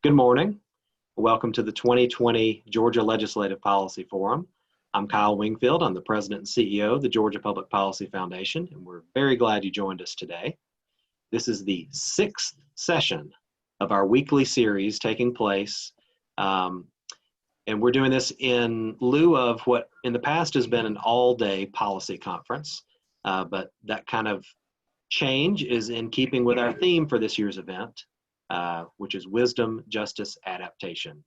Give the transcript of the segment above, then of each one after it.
Good morning. Welcome to the 2020 Georgia Legislative Policy Forum. I'm Kyle Wingfield. I'm the President and CEO of the Georgia Public Policy Foundation, and we're very glad you joined us today. This is the 6th session of our weekly series taking place, and we're doing this in lieu of what in the past has been an all-day policy conference, but that kind of change is in keeping with our theme for this year's event, which is Wisdom, Justice, Adaptation.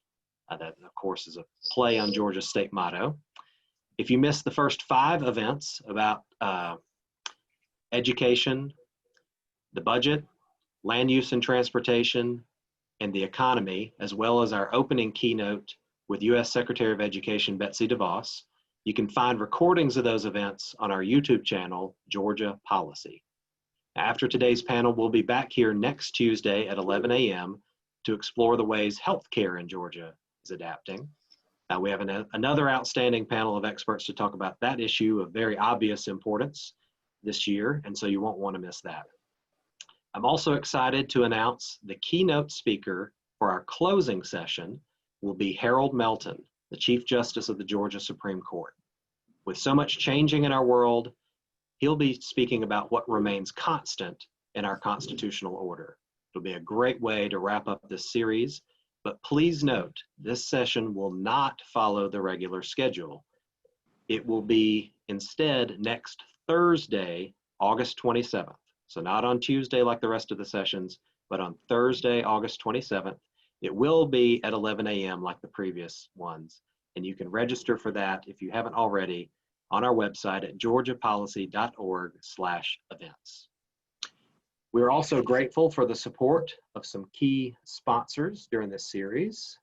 That, of course, is a play on Georgia's state motto. If you missed the first 5 events about education, the budget, land use and transportation, and the economy, as well as our opening keynote with U.S. Secretary of Education Betsy DeVos, you can find recordings of those events on our YouTube channel, Georgia Policy. After today's panel, we'll be back here next Tuesday at 11 a.m. to explore the ways healthcare in Georgia is adapting. We have another outstanding panel of experts to talk about that issue of very obvious importance this year, and so you won't want to miss that. I'm also excited to announce the keynote speaker for our closing session will be Harold Melton, the Chief Justice of the Georgia Supreme Court. With so much changing in our world, he'll be speaking about what remains constant in our constitutional order. It'll be a great way to wrap up this series, but please note, this session will not follow the regular schedule. It will be instead next Thursday, August 27th. So not on Tuesday like the rest of the sessions, but on Thursday, August 27th. It will be at 11 a.m. like the previous ones, and you can register for that if you haven't already on our website at georgiapolicy.org/events. We're also grateful for the support of some key sponsors during this series.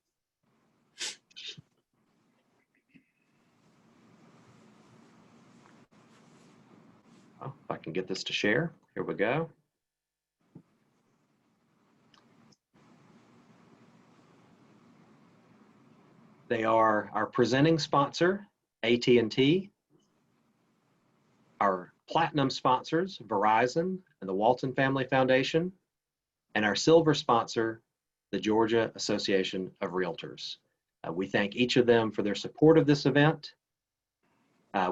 Oh, if I can get this to share, here we go. They are our presenting sponsor, AT&T, our platinum sponsors, Verizon and the Walton Family Foundation, and our silver sponsor, the Georgia Association of Realtors. We thank each of them for their support of this event,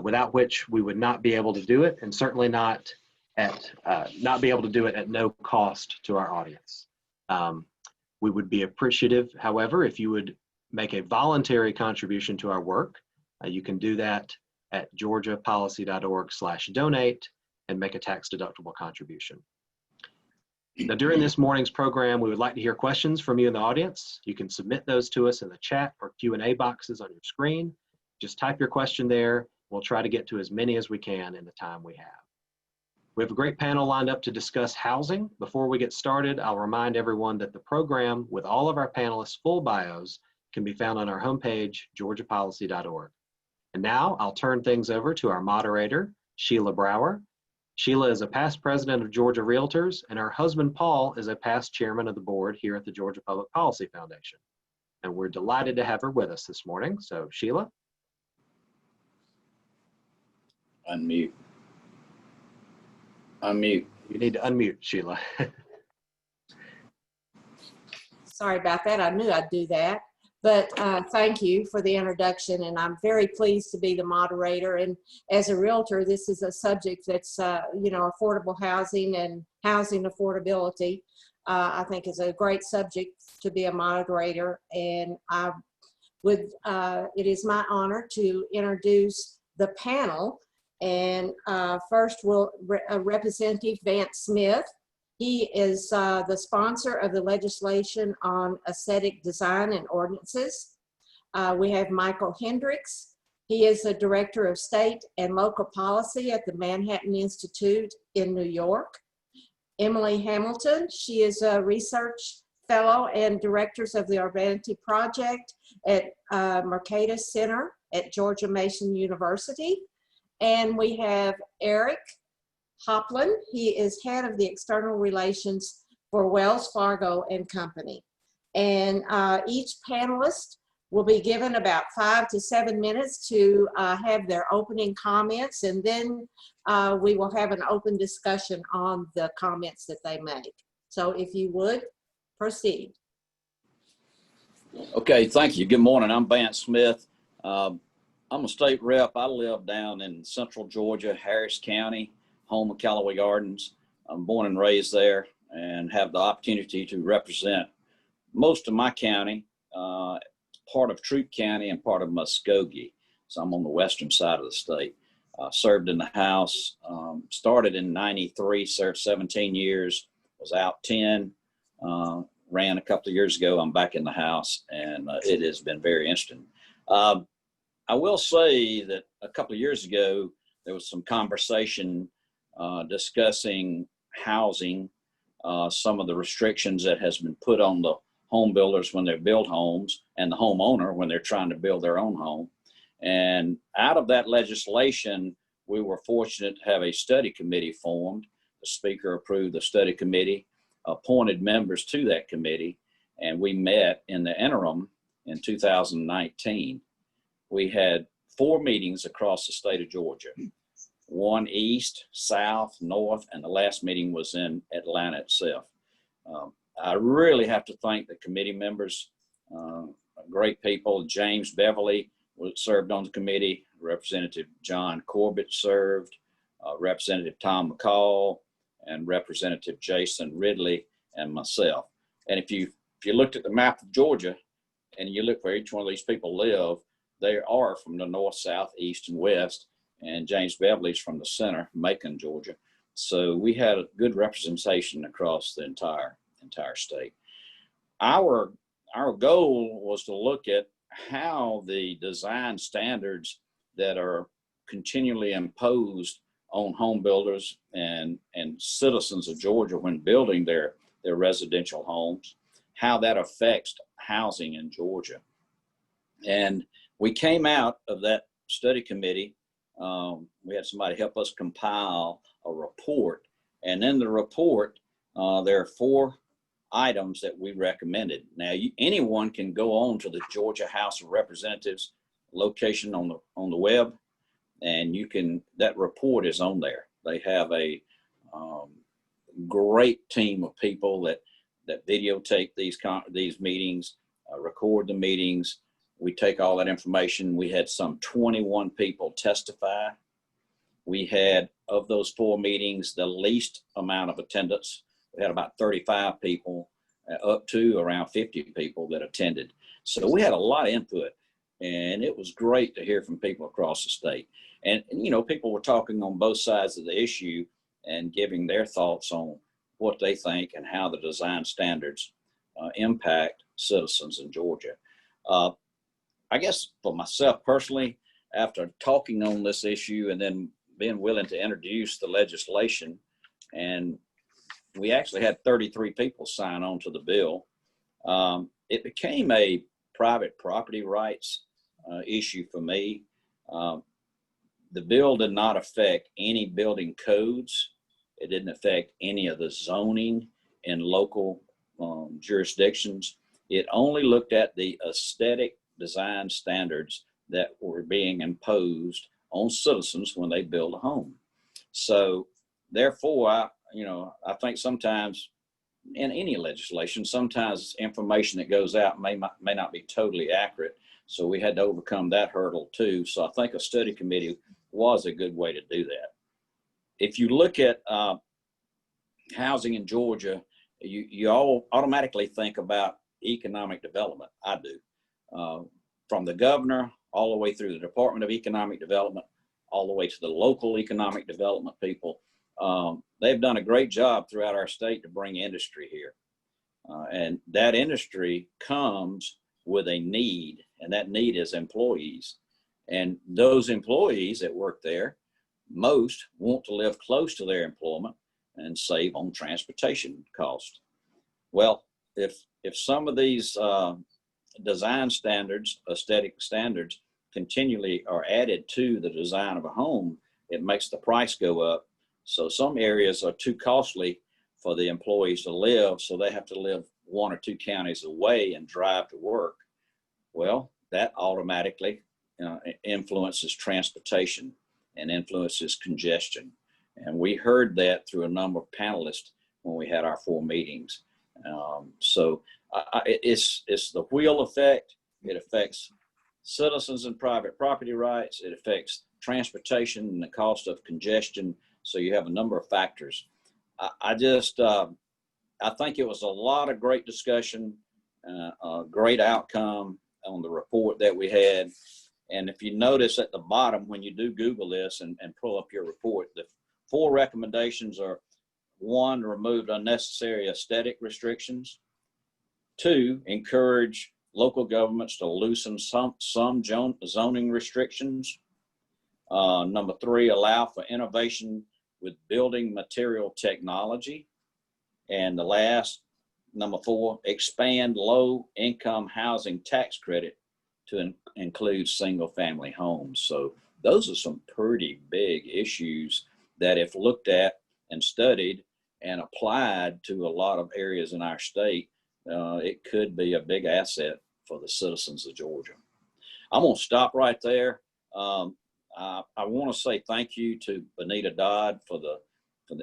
without which we would not be able to do it, and certainly not be able to do it at no cost to our audience. We would be appreciative, however, if you would make a voluntary contribution to our work. You can do that at georgiapolicy.org/donate and make a tax-deductible contribution. Now, during this morning's program, we would like to hear questions from you in the audience. You can submit those to us in the chat or Q&A boxes on your screen. Just type your question there. We'll try to get to as many as we can in the time we have. We have a great panel lined up to discuss housing. Before we get started, I'll remind everyone that the program with all of our panelists' full bios can be found on our homepage, georgiapolicy.org. And now I'll turn things over to our moderator, Sheila Brower. Sheila is a past president of Georgia Realtors, and her husband, Paul, is a past chairman of the board here at the Georgia Public Policy Foundation. And we're delighted to have her with us this morning. So, Sheila. Unmute. Unmute. You need to unmute, Sheila. Sorry about that. I knew I'd do that. But thank you for the introduction, and I'm very pleased to be the moderator. And as a realtor, this is a subject that's, affordable housing and housing affordability. I think is a great subject to be a moderator, and it is my honor to introduce the panel. And first, Representative Vance Smith. He is the sponsor of the legislation on aesthetic design and ordinances. We have Michael Hendrix. He is the Director of State and Local Policy at the Manhattan Institute in New York. Emily Hamilton, she is a research fellow and directors of the Urbanity project at Mercatus Center at Georgia Mason University. And we have Eric Hoplin. He is head of the external relations for Wells Fargo and Company. And each panelist will be given about 5 to 7 minutes to have their opening comments, and then we will have an open discussion on the comments that they make. So if you would, proceed. Okay, thank you. Good morning. I'm Vance Smith. I'm a state rep. I live down in central Georgia, Harris County, home of Callaway Gardens. I'm born and raised there and have the opportunity to represent most of my county, part of Troup County and part of Muskogee. So I'm on the western side of the state. Served in the House, started in '93, served 17 years, was out 10, ran a couple of years ago. I'm back in the House, and it has been very interesting. I will say that a couple of years ago, there was some conversation discussing housing, some of the restrictions that has been put on the home builders when they build homes and the homeowner when they're trying to build their own home. And out of that legislation, we were fortunate to have a study committee formed. The Speaker approved the study committee, appointed members to that committee, and we met in the interim in 2019. We had 4 meetings across the state of Georgia, one east, south, north, and the last meeting was in Atlanta itself. I really have to thank the committee members, great people. James Beverly served on the committee, Representative John Corbett served, Representative Tom McCall, and Representative Jason Ridley, and myself. And if you looked at the map of Georgia and you look where each one of these people live, they are from the north, south, east, and west. And James Beverly's from the center, Macon, Georgia. So we had a good representation across the entire state. Our goal was to look at how the design standards that are continually imposed on home builders and citizens of Georgia when building their residential homes, how that affects housing in Georgia. And we came out of that study committee. We had somebody help us compile a report. And in the report, there are 4 items that we recommended. Now, anyone can go on to the Georgia House of Representatives location on the web, and that report is on there. They have a great team of people that videotape these meetings, record the meetings. We take all that information. We had some 21 people testify. We had, of those 4 meetings, the least amount of attendance. We had about 35 people, up to around 50 people that attended. So we had a lot of input, and it was great to hear from people across the state. And people were talking on both sides of the issue and giving their thoughts on what they think and how the design standards impact citizens in Georgia. I guess for myself personally, after talking on this issue and then being willing to introduce the legislation, and we actually had 33 people sign on to the bill, it became a private property rights issue for me. The bill did not affect any building codes. It didn't affect any of the zoning in local jurisdictions. It only looked at the aesthetic design standards that were being imposed on citizens when they build a home. So therefore, I think sometimes in any legislation, sometimes information that goes out may not be totally accurate. So we had to overcome that hurdle too. So I think a study committee was a good way to do that. If you look at housing in Georgia, you all automatically think about economic development. I do. From the governor all the way through the Department of Economic Development, all the way to the local economic development people. They've done a great job throughout our state to bring industry here. And that industry comes with a need, and that need is employees. And those employees that work there, most want to live close to their employment and save on transportation costs. Well, if some of these design standards, aesthetic standards, continually are added to the design of a home, it makes the price go up. So some areas are too costly for the employees to live, so they have to live 1 or 2 counties away and drive to work. Well, that automatically influences transportation and influences congestion. And we heard that through a number of panelists when we had our 4 meetings. It's the wheel effect. It affects citizens and private property rights. It affects transportation and the cost of congestion. So you have a number of factors. I think it was a lot of great discussion, a great outcome on the report that we had. And if you notice at the bottom, when you do Google this and pull up your report, the 4 recommendations are: 1, remove unnecessary aesthetic restrictions; 2, encourage local governments to loosen some zoning restrictions; number 3, allow for innovation with building material technology; and the last, number 4, expand low income housing tax credit to include single family homes. So those are some pretty big issues that, if looked at and studied and applied to a lot of areas in our state, it could be a big asset for the citizens of Georgia. I'm going to stop right there. I want to say thank you to Benita Dodd for the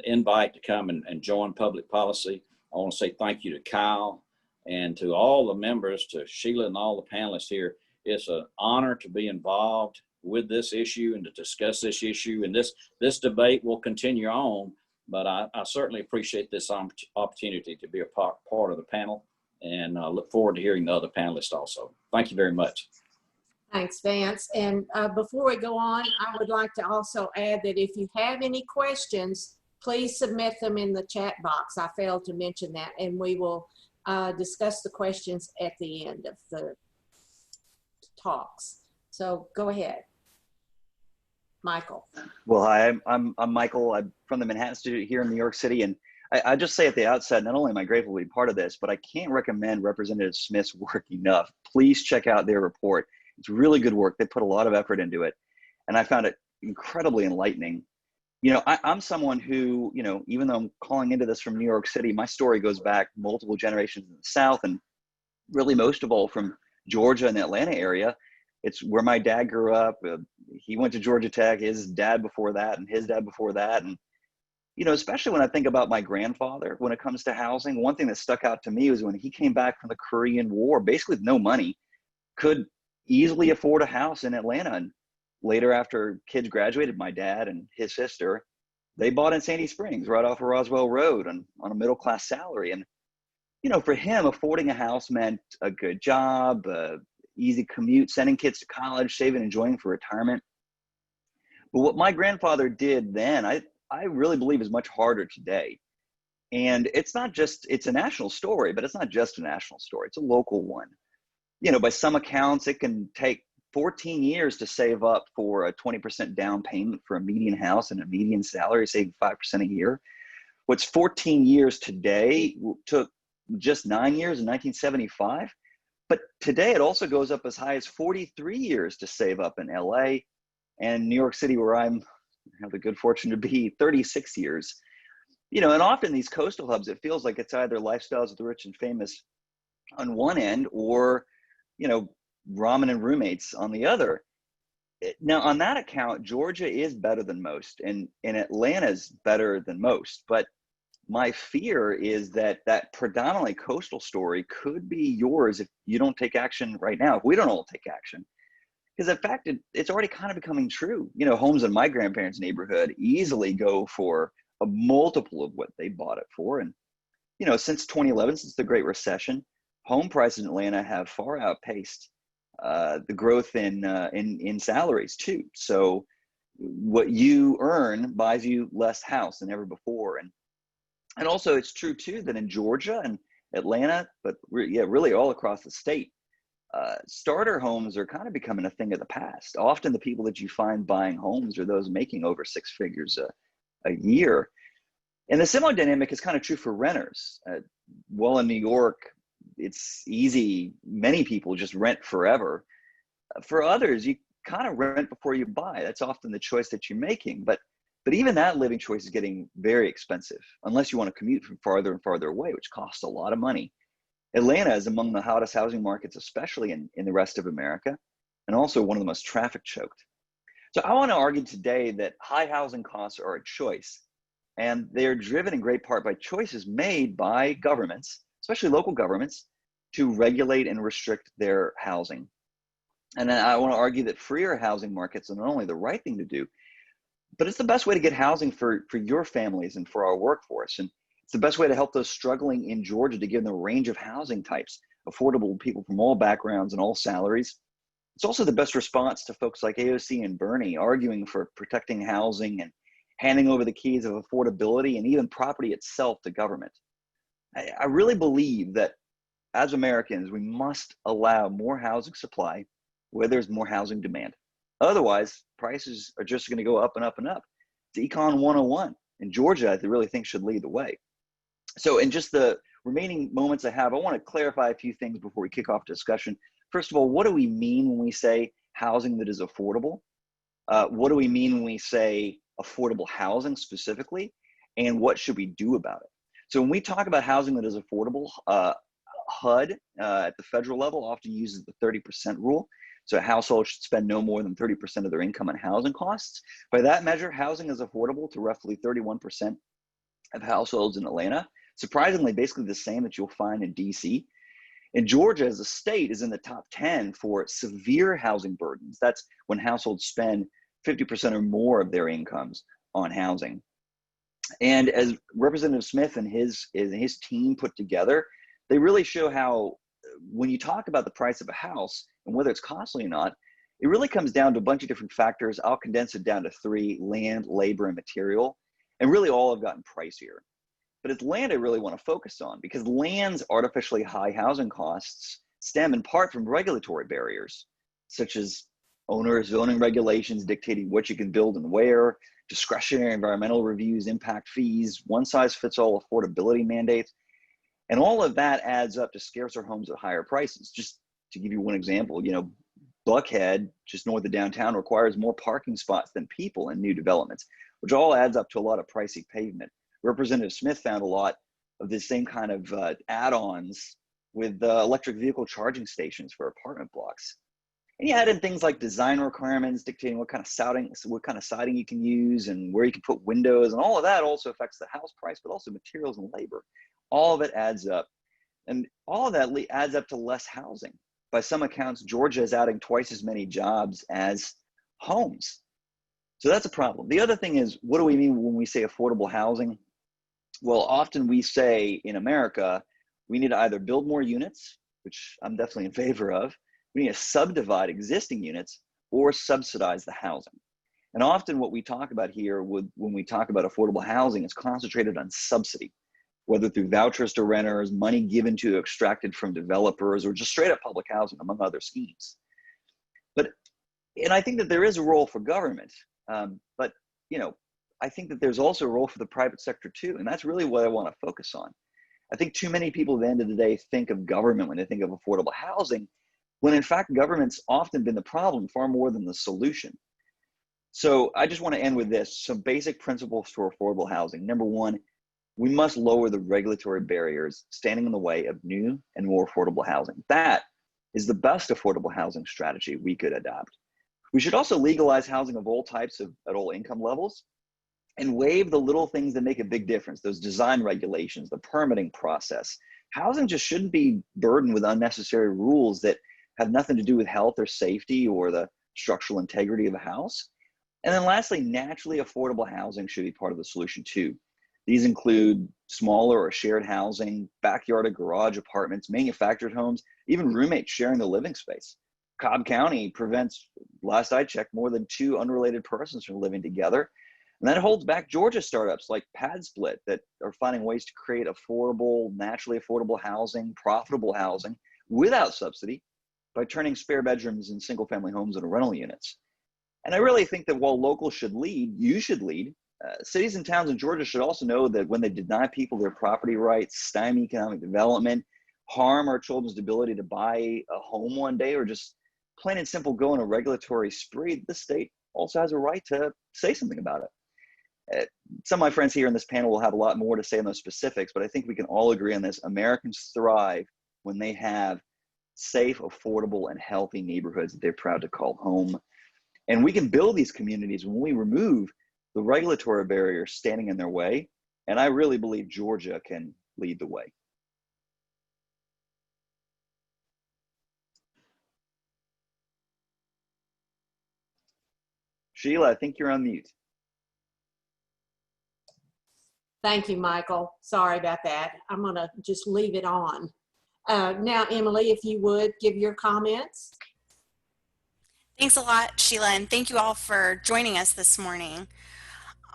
invite to come and join public policy. I want to say thank you to Kyle and to all the members, to Sheila and all the panelists here. It's an honor to be involved with this issue and to discuss this issue. And this debate will continue on, but I certainly appreciate this opportunity to be a part of the panel, and look forward to hearing the other panelists also. Thank you very much. Thanks, Vance. And before we go on, I would like to also add that if you have any questions, please submit them in the chat box. I failed to mention that, and we will discuss the questions at the end of the talks. So go ahead, Michael. Well, hi, I'm Michael. I'm from the Manhattan Institute here in New York City, and I just say at the outset, not only am I grateful to be part of this, but I can't recommend Representative Smith's work enough. Please check out their report. It's really good work. They put a lot of effort into it, and I found it incredibly enlightening. You know, I'm someone who, you know, even though I'm calling into this from New York City, my story goes back multiple generations in the South, and really most of all from Georgia and the Atlanta area. It's where my dad grew up. He went to Georgia Tech, his dad before that, and his dad before that. And, you know, especially when I think about my grandfather, when it comes to housing, one thing that stuck out to me was when he came back from the Korean War, basically with no money, could easily afford a house in Atlanta. And later, after kids graduated, my dad and his sister, they bought in Sandy Springs right off of Roswell Road on a middle-class salary. And, you know, for him, affording a house meant a good job, easy commute, sending kids to college, saving, enjoying for retirement. But what my grandfather did then, I really believe is much harder today. And it's not just, it's a national story, but it's not just a national story. It's a local one. You know, by some accounts, it can take 14 years to save up for a 20% down payment for a median house and a median salary, saving 5% a year. What's 14 years today took just 9 years in 1975. But today it also goes up as high as 43 years to save up in LA, and New York City, where I have the good fortune to be, 36 years. You know, and often these coastal hubs, it feels like it's either lifestyles of the rich and famous on one end, or, you know, ramen and roommates on the other. Now, on that account, Georgia is better than most, and Atlanta's better than most. But my fear is that that predominantly coastal story could be yours if you don't take action right now, if we don't all take action. Because in fact, it's already kind of becoming true. You know, homes in my grandparents' neighborhood easily go for a multiple of what they bought it for. And, you know, since 2011, since the Great Recession, home prices in Atlanta have far outpaced the growth in salaries too. So what you earn buys you less house than ever before. And also it's true too that in Georgia and Atlanta, but really all across the state, starter homes are kind of becoming a thing of the past. Often the people that you find buying homes are those making over 6 figures a year. And the similar dynamic is kind of true for renters. Well, in New York, it's easy. Many people just rent forever. For others, you kind of rent before you buy. That's often the choice that you're making. But even that living choice is getting very expensive unless you want to commute from farther and farther away, which costs a lot of money. Atlanta is among the hottest housing markets, especially in the rest of America, and also one of the most traffic choked. So I want to argue today that high housing costs are a choice, and they're driven in great part by choices made by governments, especially local governments, to regulate and restrict their housing. And then I want to argue that freer housing markets are not only the right thing to do, but it's the best way to get housing for your families and for our workforce. And it's the best way to help those struggling in Georgia to give them a range of housing types, affordable to people from all backgrounds and all salaries. It's also the best response to folks like AOC and Bernie arguing for protecting housing and handing over the keys of affordability and even property itself to government. I really believe that as Americans, we must allow more housing supply where there's more housing demand. Otherwise, prices are just going to go up and up and up. It's Econ 101. And Georgia, I really think, should lead the way. So in just the remaining moments I have, I want to clarify a few things before we kick off discussion. First of all, what do we mean when we say housing that is affordable? What do we mean when we say affordable housing specifically? And what should we do about it? So when we talk about housing that is affordable, HUD at the federal level often uses the 30% rule. So households should spend no more than 30% of their income on housing costs. By that measure, housing is affordable to roughly 31% of households in Atlanta. Surprisingly, basically the same that you'll find in DC. And Georgia as a state is in the top 10 for severe housing burdens. That's when households spend 50% or more of their incomes on housing. And as Representative Smith and his team put together, they really show how when you talk about the price of a house and whether it's costly or not, it really comes down to a bunch of different factors. I'll condense it down to three: land, labor, and material. And really all have gotten pricier. But it's land I really want to focus on, because land's artificially high housing costs stem in part from regulatory barriers, such as owner zoning regulations dictating what you can build and where, discretionary environmental reviews, impact fees, one-size-fits-all affordability mandates. And all of that adds up to scarcer homes at higher prices. Just to give you one example, Buckhead, just north of downtown, requires more parking spots than people in new developments, which all adds up to a lot of pricey pavement. Representative Smith found a lot of the same kind of add-ons with electric vehicle charging stations for apartment blocks. And you add in things like design requirements dictating what kind of siding you can use and where you can put windows, and all of that also affects the house price, but also materials and labor. All of it adds up, and all of that adds up to less housing. By some accounts, Georgia is adding twice as many jobs as homes. So that's a problem. The other thing is, what do we mean when we say affordable housing? Well, often we say in America, we need to either build more units, which I'm definitely in favor of, we need to subdivide existing units, or subsidize the housing. And often what we talk about here when we talk about affordable housing is concentrated on subsidy, whether through vouchers to renters, money given to extracted from developers, or just straight up public housing, among other schemes. And I think that there is a role for government, but I think that there's also a role for the private sector too, and that's really what I want to focus on. I think too many people at the end of the day think of government when they think of affordable housing, when in fact government's often been the problem far more than the solution. So I just want to end with this: some basic principles for affordable housing. Number one, we must lower the regulatory barriers standing in the way of new and more affordable housing. That is the best affordable housing strategy we could adopt. We should also legalize housing of all types at all income levels, and waive the little things that make a big difference, those design regulations, the permitting process. Housing just shouldn't be burdened with unnecessary rules that have nothing to do with health or safety or the structural integrity of a house. And then lastly, naturally affordable housing should be part of the solution too. These include smaller or shared housing, backyard or garage apartments, manufactured homes, even roommates sharing the living space. Cobb County prevents, last I checked, more than 2 unrelated persons from living together. And that holds back Georgia startups like PadSplit that are finding ways to create affordable, naturally affordable housing, profitable housing without subsidy by turning spare bedrooms in single-family homes into rental units. And I really think that while locals should lead, you should lead. Cities and towns in Georgia should also know that when they deny people their property rights, stymie economic development, harm our children's ability to buy a home one day, or just plain and simple go on a regulatory spree, the state also has a right to say something about it. Some of my friends here in this panel will have a lot more to say on those specifics, but I think we can all agree on this. Americans thrive when they have safe, affordable, and healthy neighborhoods that they're proud to call home. And we can build these communities when we remove the regulatory barriers standing in their way. And I really believe Georgia can lead the way. Sheila, I think you're on mute. Thank you, Michael. Sorry about that. I'm going to just leave it on. Now, Emily, if you would give your comments. Thanks a lot, Sheila, and thank you all for joining us this morning.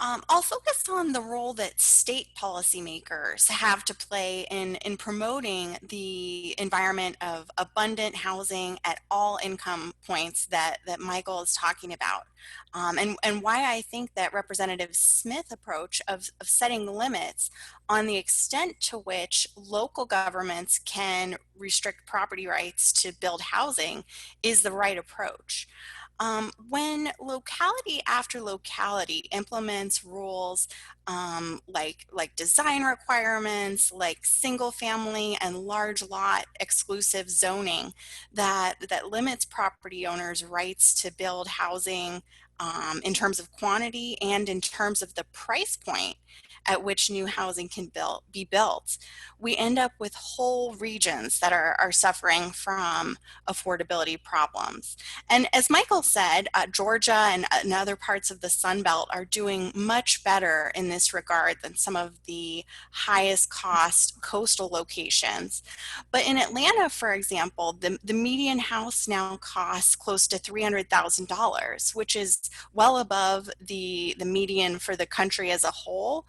I'll focus on the role that state policymakers have to play in promoting the environment of abundant housing at all income points that Michael is talking about. And why I think that Representative Smith's approach of setting limits on the extent to which local governments can restrict property rights to build housing is the right approach. When locality after locality implements rules like design requirements, like single family and large lot exclusive zoning that limits property owners' rights to build housing in terms of quantity and in terms of the price point at which new housing can be built, we end up with whole regions that are suffering from affordability problems. And as Michael said, Georgia and other parts of the Sun Belt are doing much better in this regard than some of the highest cost coastal locations. But in Atlanta, for example, the median house now costs close to $300,000, which is well above the median for the country as a whole.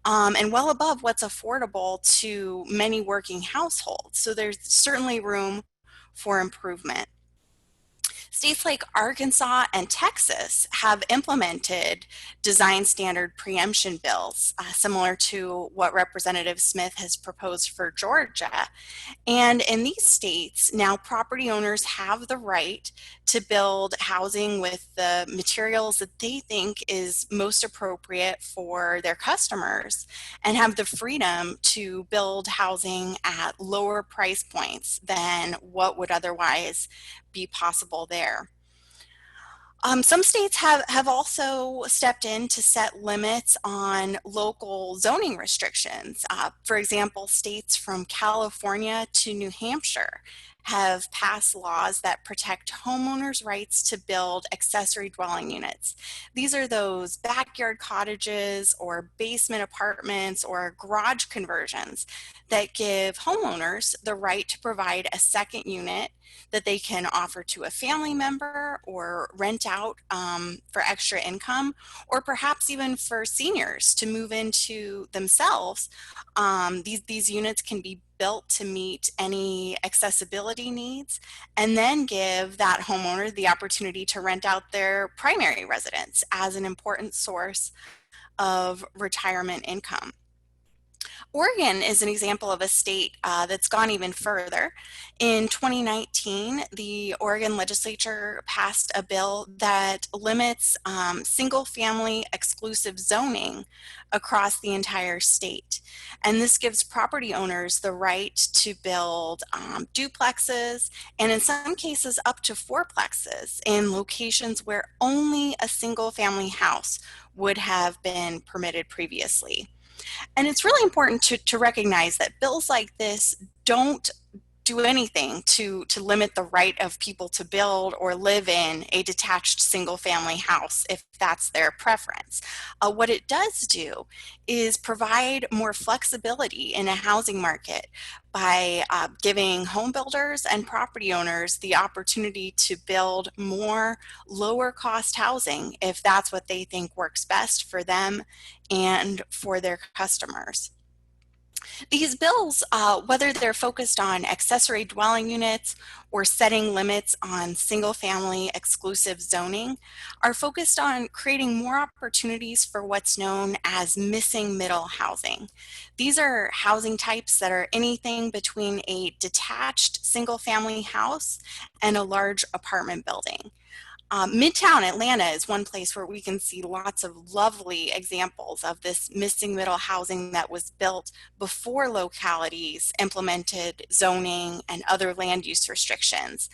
And well above what's affordable to many working households. So there's certainly room for improvement. States like Arkansas and Texas have implemented design standard preemption bills, similar to what Representative Smith has proposed for Georgia. And in these states, now property owners have the right to build housing with the materials that they think is most appropriate for their customers and have the freedom to build housing at lower price points than what would otherwise be possible there. Some states have also stepped in to set limits on local zoning restrictions. For example, states from California to New Hampshire have passed laws that protect homeowners' rights to build accessory dwelling units. These are those backyard cottages or basement apartments or garage conversions that give homeowners the right to provide a second unit that they can offer to a family member or rent out for extra income, or perhaps even for seniors to move into themselves. These units can be built to meet any accessibility needs and then give that homeowner the opportunity to rent out their primary residence as an important source of retirement income. Oregon is an example of a state that's gone even further. In 2019, the Oregon legislature passed a bill that limits single-family exclusive zoning across the entire state. And this gives property owners the right to build duplexes and in some cases up to fourplexes in locations where only a single-family house would have been permitted previously. And it's really important to recognize that bills like this don't do anything to limit the right of people to build or live in a detached single family house if that's their preference. What it does do is provide more flexibility in a housing market by giving home builders and property owners the opportunity to build more lower cost housing if that's what they think works best for them and for their customers. These bills, whether they're focused on accessory dwelling units or setting limits on single-family exclusive zoning, are focused on creating more opportunities for what's known as missing middle housing. These are housing types that are anything between a detached single-family house and a large apartment building. Midtown Atlanta is one place where we can see lots of lovely examples of this missing middle housing that was built before localities implemented zoning and other land use restrictions.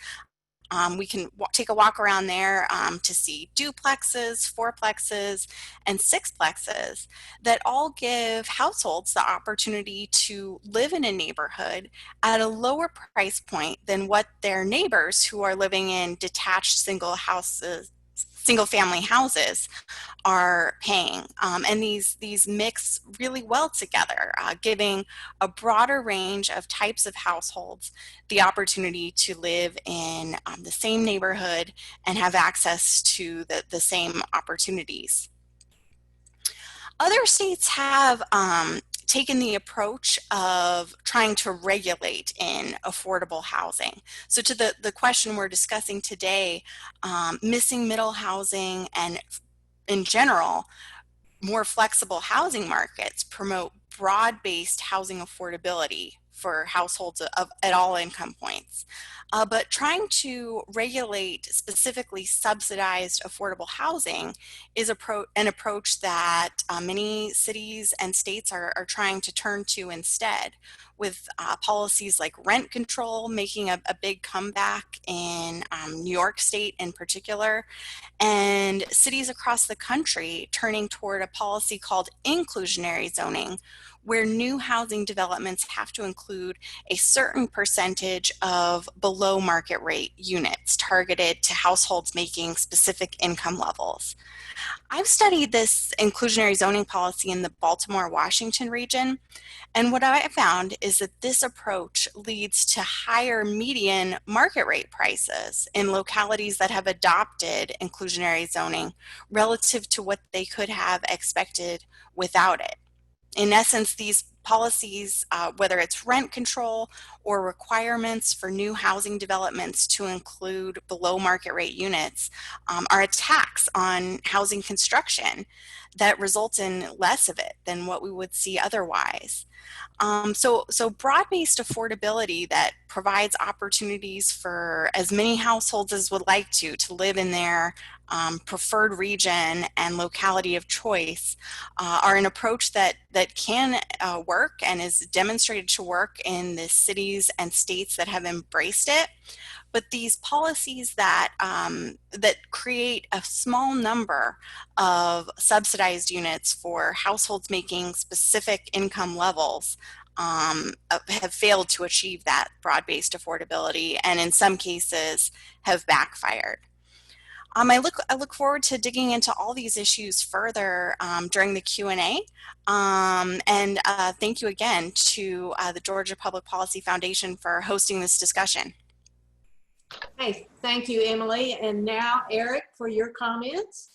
We can take a walk around there to see duplexes, fourplexes, and sixplexes that all give households the opportunity to live in a neighborhood at a lower price point than what their neighbors who are living in detached single single family houses are paying. And these mix really well together, giving a broader range of types of households the opportunity to live in the same neighborhood and have access to the same opportunities. Other states have taken the approach of trying to regulate in affordable housing. So to the question we're discussing today, missing middle housing and in general, more flexible housing markets promote broad-based housing affordability for households at all income points. But trying to regulate specifically subsidized affordable housing is an approach that many cities and states are trying to turn to instead, with policies like rent control making a big comeback in New York State in particular, and cities across the country turning toward a policy called inclusionary zoning, where new housing developments have to include a certain percentage of below market rate units targeted to households making specific income levels. I've studied this inclusionary zoning policy in the Baltimore, Washington region, and what I found is that this approach leads to higher median market rate prices in localities that have adopted inclusionary zoning relative to what they could have expected without it. In essence, these policies, whether it's rent control or requirements for new housing developments to include below market rate units, are a tax on housing construction that results in less of it than what we would see otherwise. So broad-based affordability that provides opportunities for as many households as would like to live in their preferred region and locality of choice are an approach that can work and is demonstrated to work in the cities and states that have embraced it. But these policies that create a small number of subsidized units for households making specific income levels have failed to achieve that broad-based affordability, and in some cases have backfired. I look forward to digging into all these issues further during the Q&A. And thank you again to the Georgia Public Policy Foundation for hosting this discussion. Hey, thank you, Emily. And now, Eric, for your comments.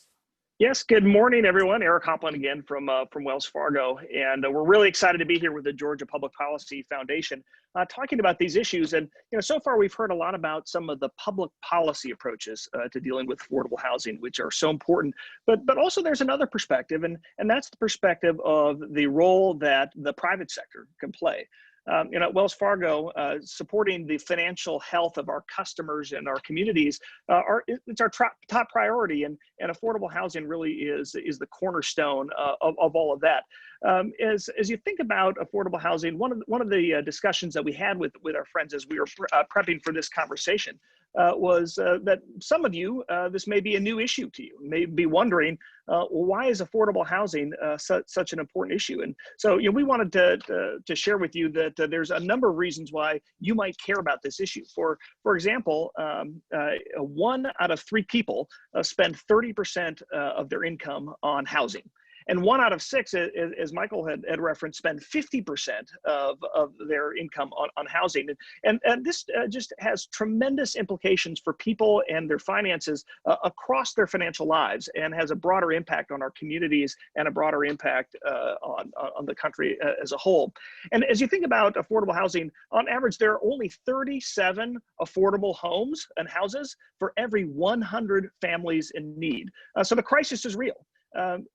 Yes, good morning, everyone. Eric Hoplin again from Wells Fargo. And we're really excited to be here with the Georgia Public Policy Foundation talking about these issues. And, so far we've heard a lot about some of the public policy approaches to dealing with affordable housing, which are so important. But also there's another perspective, and that's the perspective of the role that the private sector can play. At Wells Fargo, supporting the financial health of our customers and our communities, it's our top priority, and affordable housing really is the cornerstone of all of that. As you think about affordable housing, one of the discussions that we had with our friends as we were prepping for this conversation was that some of you, this may be a new issue to you, may be wondering, well, why is affordable housing such an important issue? And so we wanted to share with you that there's a number of reasons why you might care about this issue. For example, 1 out of 3 people spend 30% of their income on housing. And 1 out of 6, as Michael had referenced, spend 50% of their income on housing. And this just has tremendous implications for people and their finances across their financial lives, and has a broader impact on our communities and a broader impact on the country as a whole. And as you think about affordable housing, on average, there are only 37 affordable homes and houses for every 100 families in need. So the crisis is real.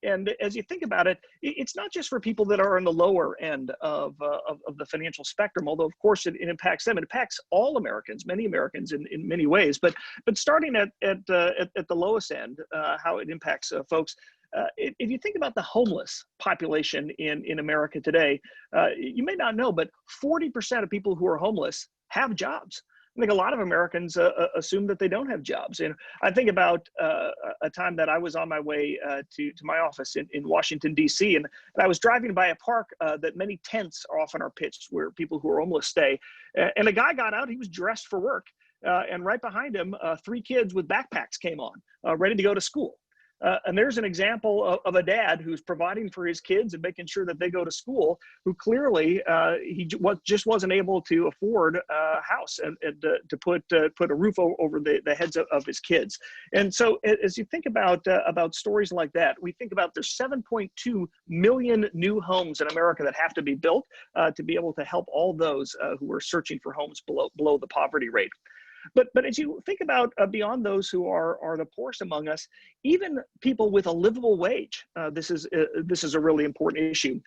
And as you think about it, it's not just for people that are on the lower end of the financial spectrum, although of course it impacts them. It impacts all Americans, many Americans in many ways. But starting at the lowest end, how it impacts folks. If you think about the homeless population in America today, you may not know, but 40% of people who are homeless have jobs. I think a lot of Americans assume that they don't have jobs. And I think about a time that I was on my way to my office in Washington, D.C., and I was driving by a park that many tents often are pitched where people who are homeless stay. And a guy got out, he was dressed for work. and right behind him, 3 kids with backpacks came on, ready to go to school. And there's an example of a dad who's providing for his kids and making sure that they go to school, who clearly just wasn't able to afford a house and to put a roof over the heads of his kids. And so as you think about stories like that, we think about there's 7.2 million new homes in America that have to be built to be able to help all those who are searching for homes below the poverty rate. But as you think about beyond those who are the poorest among us, even people with a livable wage, this is a really important issue.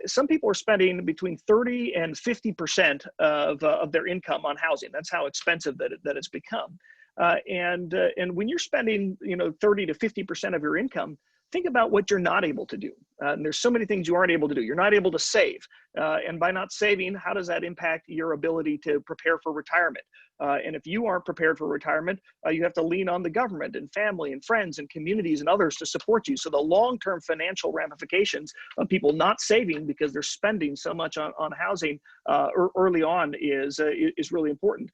Some people are spending between 30 and 50% of their income on housing. That's how expensive that it's become. And when you're spending 30 to 50% of your income, think about what you're not able to do. And there's so many things you aren't able to do. You're not able to save. And by not saving, how does that impact your ability to prepare for retirement? And if you aren't prepared for retirement, you have to lean on the government and family and friends and communities and others to support you. So the long-term financial ramifications of people not saving because they're spending so much on housing early on is really important.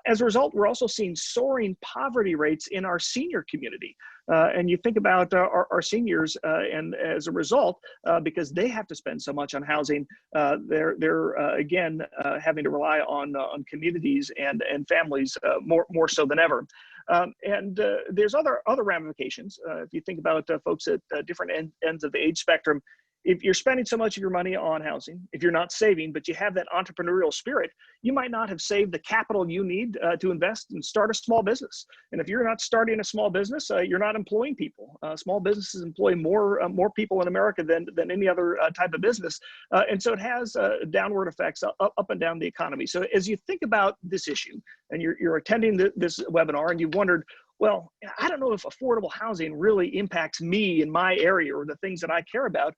As a result, we're also seeing soaring poverty rates in our senior community. And you think about our seniors, and as a result, because they have to spend so much on housing, they're again having to rely on communities and families more so than ever. And there's other ramifications. If you think about folks at different ends of the age spectrum, if you're spending so much of your money on housing, if you're not saving, but you have that entrepreneurial spirit, you might not have saved the capital you need to invest and start a small business. And if you're not starting a small business, you're not employing people. Small businesses employ more people in America than any other type of business. And so it has downward effects up and down the economy. So as you think about this issue and you're attending this webinar and you've wondered, well, I don't know if affordable housing really impacts me in my area or the things that I care about.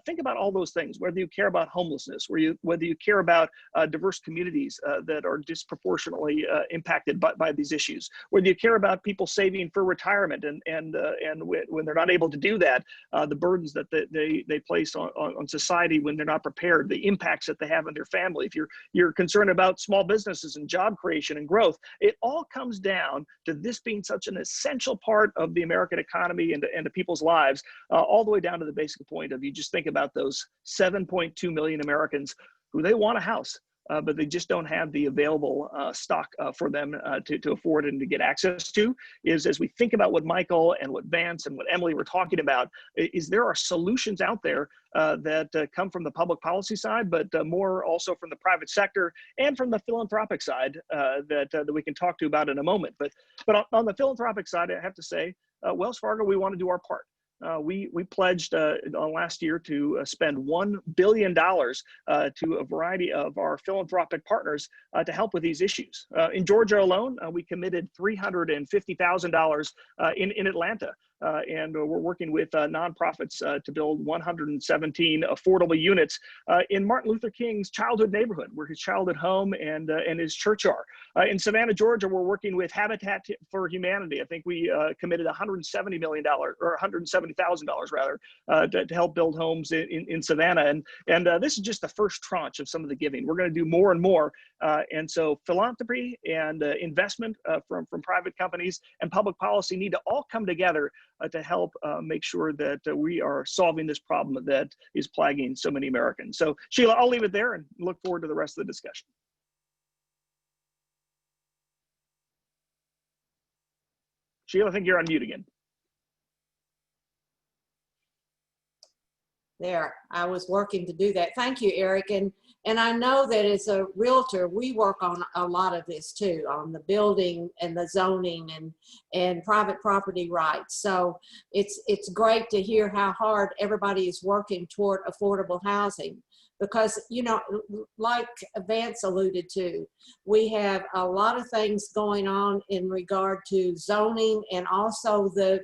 Think about all those things, whether you care about homelessness, whether you care about diverse communities that are disproportionately impacted by these issues, whether you care about people saving for retirement and when they're not able to do that, the burdens that they place on society when they're not prepared, the impacts that they have on their family. If you're concerned about small businesses and job creation and growth, it all comes down to this being such an essential part of the American economy and to people's lives, all the way down to the basic point of you just think about those 7.2 million Americans who they want a house, but they just don't have the available stock for them to afford and to get access to. Is as we think about what Michael and what Vance and what Emily were talking about, is there are solutions out there that come from the public policy side, but more also from the private sector and from the philanthropic side that we can talk to about in a moment. But on the philanthropic side, I have to say, Wells Fargo, we want to do our part. We pledged last year to spend $1 billion to a variety of our philanthropic partners to help with these issues. In Georgia alone, we committed $350,000 in Atlanta. And we're working with nonprofits to build 117 affordable units in Martin Luther King's childhood neighborhood, where his childhood home and his church are. In Savannah, Georgia, we're working with Habitat for Humanity. I think we committed $170 million or $170,000 rather to help build homes in Savannah. And this is just the first tranche of some of the giving. We're going to do more and more. And so philanthropy and investment from private companies and public policy need to all come together to help make sure that we are solving this problem that is plaguing so many Americans. So Sheila, I'll leave it there and look forward to the rest of the discussion. Sheila, I think you're on mute again. There, I was working to do that. Thank you, Eric. And I know that as a realtor, we work on a lot of this too, on the building and the zoning and private property rights. So it's great to hear how hard everybody is working toward affordable housing. Because, you know, like Vance alluded to, we have a lot of things going on in regard to zoning and also the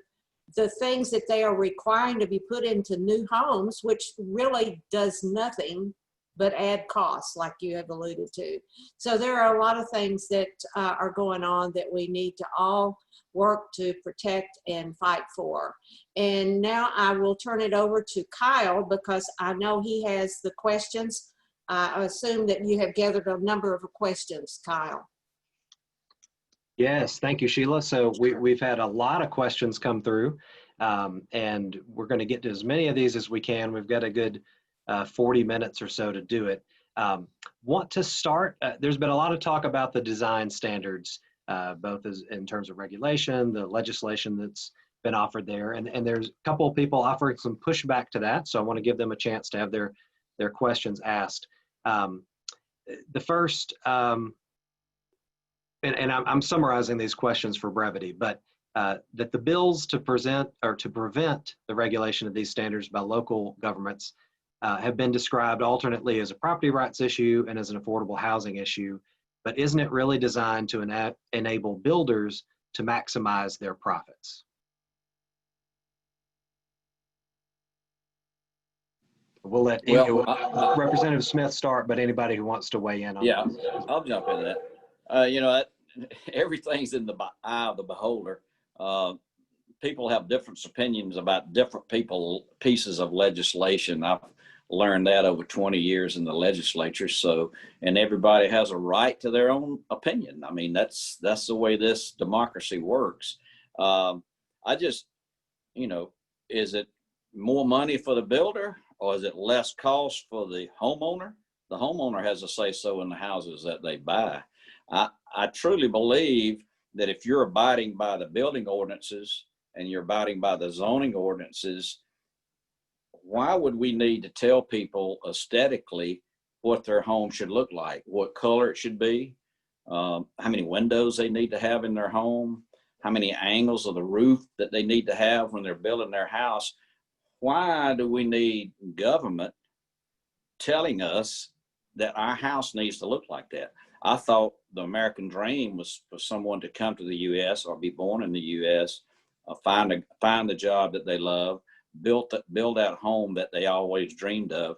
things that they are requiring to be put into new homes, which really does nothing but add costs, like you have alluded to. So there are a lot of things that are going on that we need to all work to protect and fight for. And now I will turn it over to Kyle, because I know he has the questions. I assume that you have gathered a number of questions, Kyle. Yes, thank you, Sheila. So we've had a lot of questions come through, and we're going to get to as many of these as we can. We've got a good 40 minutes or so to do it. Want to start, there's been a lot of talk about the design standards, both as in terms of regulation, the legislation that's been offered there, and there's a couple of people offering some pushback to that, so I want to give them a chance to have their questions asked. The first, and I'm summarizing these questions for brevity, but that the bills to present or to prevent the regulation of these standards by local governments have been described alternately as a property rights issue and as an affordable housing issue, but isn't it really designed to enable builders to maximize their profits? We'll let Representative Smith start, but anybody who wants to weigh in on Yeah, this. I'll jump into that. You know, everything's in the eye of the beholder. People have different opinions about different pieces of legislation. I've learned that over 20 years in the legislature. So, and everybody has a right to their own opinion. I mean, that's the way this democracy works. I just, you know, is it more money for the builder or is it less cost for the homeowner? The homeowner has a say so in the houses that they buy. I truly believe that if you're abiding by the building ordinances and you're abiding by the zoning ordinances, why would we need to tell people aesthetically what their home should look like, what color it should be, how many windows they need to have in their home, how many angles of the roof that they need to have when they're building their house? Why do we need government telling us that our house needs to look like that? I thought the American dream was for someone to come to the U.S. or be born in the U.S., find the job that they love, build that home that they always dreamed of.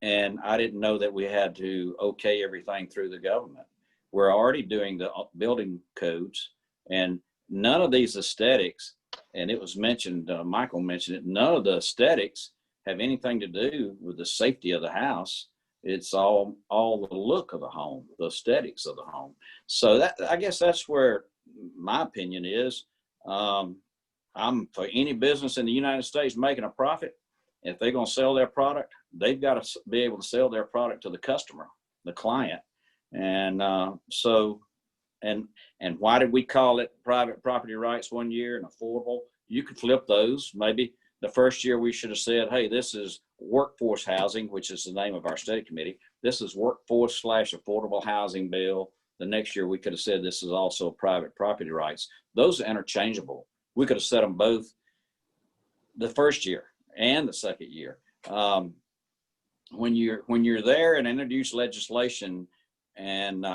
And I didn't know that we had to okay everything through the government. We're already doing the building codes, and none of these aesthetics, and it was mentioned, Michael mentioned it, none of the aesthetics have anything to do with the safety of the house. It's all the look of the home, the aesthetics of the home. So that, I guess that's where my opinion is. I'm for any business in the United States making a profit. If they're going to sell their product, they've got to be able to sell their product to the customer, the client. And and why did we call it private property rights one year and affordable? You could flip those. Maybe the first year we should have said, hey, this is workforce housing, which is the name of our study committee. This is workforce / affordable housing bill. The next year we could have said this is also private property rights. Those are interchangeable. We could have said them both the first year and the second year. When you're there and introduce legislation, and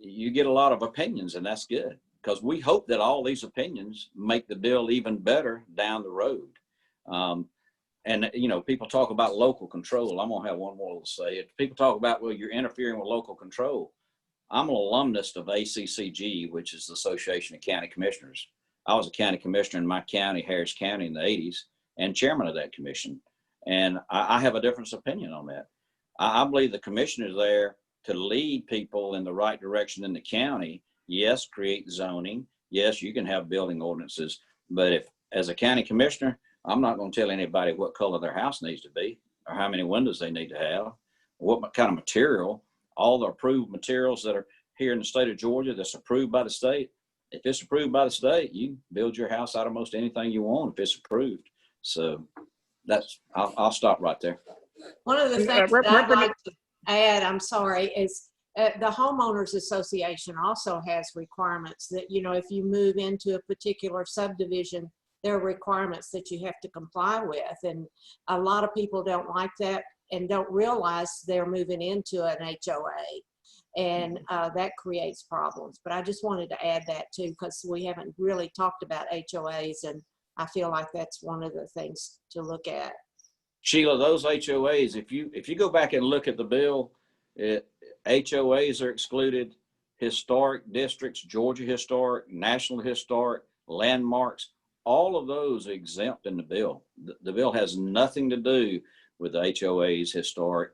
you get a lot of opinions, and that's good, because we hope that all these opinions make the bill even better down the road. And you know, people talk about local control. I'm gonna have one more to say. If people talk about, well, you're interfering with local control. I'm an alumnus of ACCG, which is the Association of County Commissioners. I was a county commissioner in my county, Harris County, in the 80s, and chairman of that commission. And I have a different opinion on that. I believe the commission is there to lead people in the right direction in the county. Yes, create zoning. Yes, you can have building ordinances. But if, as a county commissioner, I'm not going to tell anybody what color their house needs to be or how many windows they need to have, what kind of material, all the approved materials that are here in the state of Georgia that's approved by the state. If it's approved by the state, you can build your house out of most anything you want if it's approved. So that's, I'll stop right there. One of the things that I'd like to add, I'm sorry, is the homeowners association also has requirements that, you know, if you move into a particular subdivision, there are requirements that you have to comply with. And a lot of people don't like that and don't realize they're moving into an HOA. And that creates problems. But I just wanted to add that too, because we haven't really talked about HOAs, and I feel like that's one of the things to look at. Sheila, those HOAs, if you go back and look at the bill, HOAs are excluded, historic districts, Georgia historic, national historic, landmarks, all of those are exempt in the bill. The bill has nothing to do with the HOAs, historic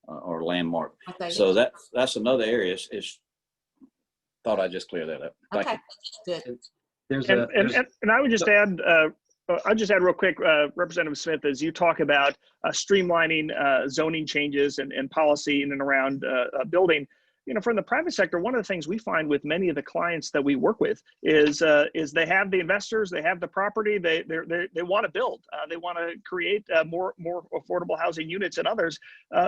or landmark. So that's another area. It's thought I'd just clear that up. Thank Okay, you. good. And I would just add, I'll just add real quick, Representative Smith, as you talk about streamlining zoning changes and policy in and around building, you know, from the private sector, one of the things we find with many of the clients that we work with is they have the investors, they have the property, they want to build, they want to create more affordable housing units than others,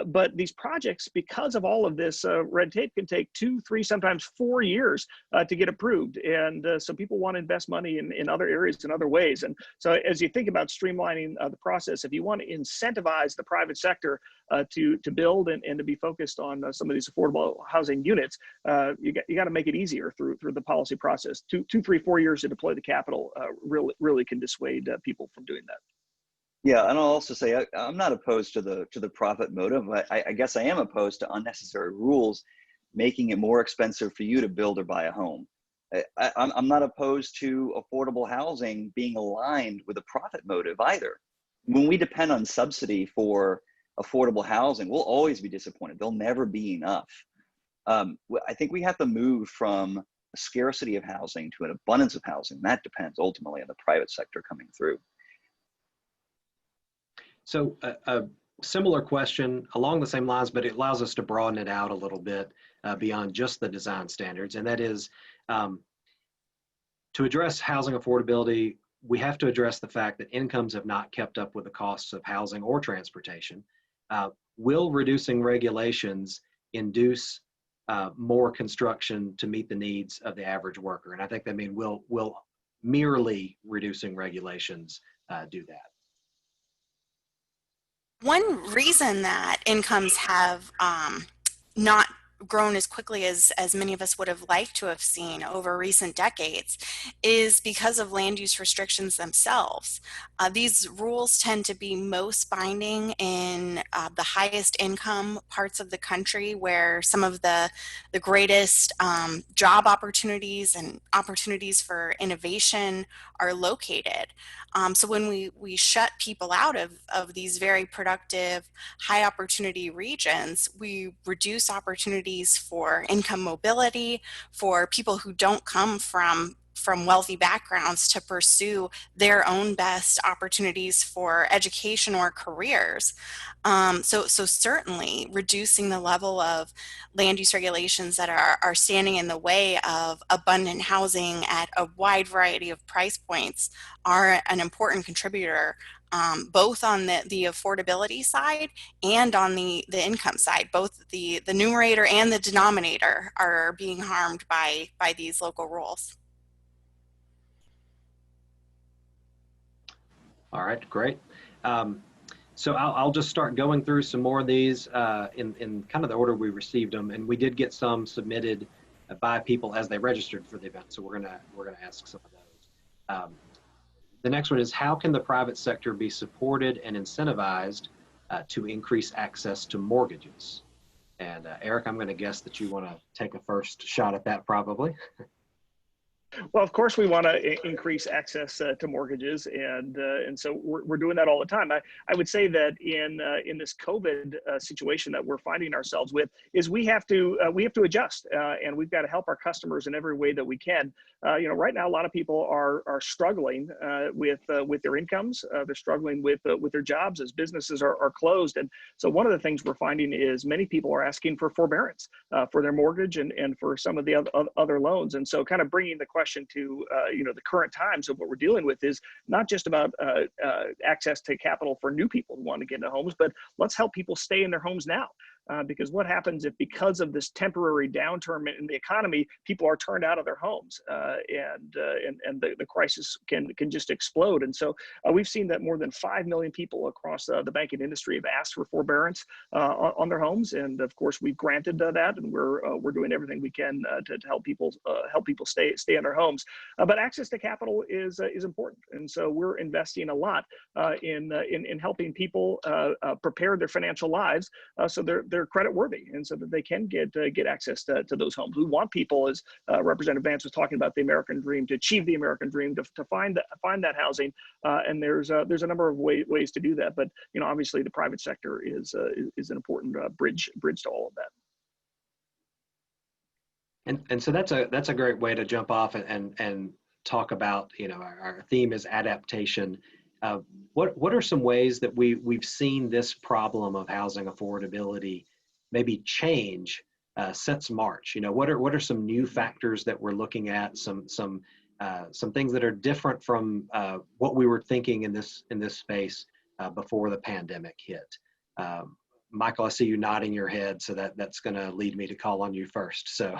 but these projects, because of all of this red tape, can take 2, 3, sometimes 4 years to get approved, and so people want to invest money in other areas in other ways. And so as you think about streamlining the process, if you want to incentivize the private sector to build and to be focused on some of these affordable housing units, you got to make it easier through the policy process. 2, 3, 4 years to deploy the capital really can dissuade people from doing that. Yeah, and I'll also say I'm not opposed to the profit motive. I guess I am opposed to unnecessary rules making it more expensive for you to build or buy a home. I'm not opposed to affordable housing being aligned with a profit motive either. When we depend on subsidy for affordable housing, we'll always be disappointed. There'll never be enough. I think we have to move from a scarcity of housing to an abundance of housing. That depends ultimately on the private sector coming through. So a similar question along the same lines, but it allows us to broaden it out a little bit beyond just the design standards. And that is, to address housing affordability, we have to address the fact that incomes have not kept up with the costs of housing or transportation. Will reducing regulations induce more construction to meet the needs of the average worker? And I think that means will merely reducing regulations do that? One reason that incomes have not grown as quickly as many of us would have liked to have seen over recent decades is because of land use restrictions themselves. These rules tend to be most binding in the highest income parts of the country, where some of the greatest job opportunities and opportunities for innovation are located. So when we shut people out of these very productive, high opportunity regions, we reduce opportunities for income mobility, for people who don't come from wealthy backgrounds to pursue their own best opportunities for education or careers. So certainly reducing the level of land use regulations that are standing in the way of abundant housing at a wide variety of price points are an important contributor, both on the affordability side and on the income side. Both the numerator and the denominator are being harmed by these local rules. All right, great. So I'll just start going through some more of these in kind of the order we received them, and we did get some submitted by people as they registered for the event. So we're gonna ask some of those. The next one is, how can the private sector be supported and incentivized to increase access to mortgages? And Eric, I'm going to guess that you want to take a first shot at that, probably. Well, of course, we want to increase access to mortgages, and so we're doing that all the time. I would say that in this COVID situation that we're finding ourselves with, is we have to adjust, and we've got to help our customers in every way that we can. Right now, a lot of people are struggling with their incomes. They're struggling with their jobs as businesses are closed, and so one of the things we're finding is many people are asking for forbearance for their mortgage and for some of the other loans, and so kind of bringing the question to the current times of what we're dealing with is not just about access to capital for new people who want to get into homes, but let's help people stay in their homes now. Because what happens if, because of this temporary downturn in the economy, people are turned out of their homes, and the crisis can just explode. And so we've seen that more than 5 million people across the banking industry have asked for forbearance on their homes, and of course we've granted that, and we're doing everything we can to help people stay in their homes. But access to capital is important, and so we're investing a lot in helping people prepare their financial lives so they're credit worthy, and so that they can get access to those homes. We want people, as Representative Vance was talking about, the American dream, to achieve the American dream, to find that housing, and there's a number of ways to do that. But obviously, the private sector is an important bridge to all of that. And so that's a great way to jump off and talk about, you know, our theme is adaptation. What are some ways that we've seen this problem of housing affordability maybe change since March? You know, what are some new factors that we're looking at? Some things that are different from what we were thinking in this space before the pandemic hit. Michael, I see you nodding your head, so that's going to lead me to call on you first. So,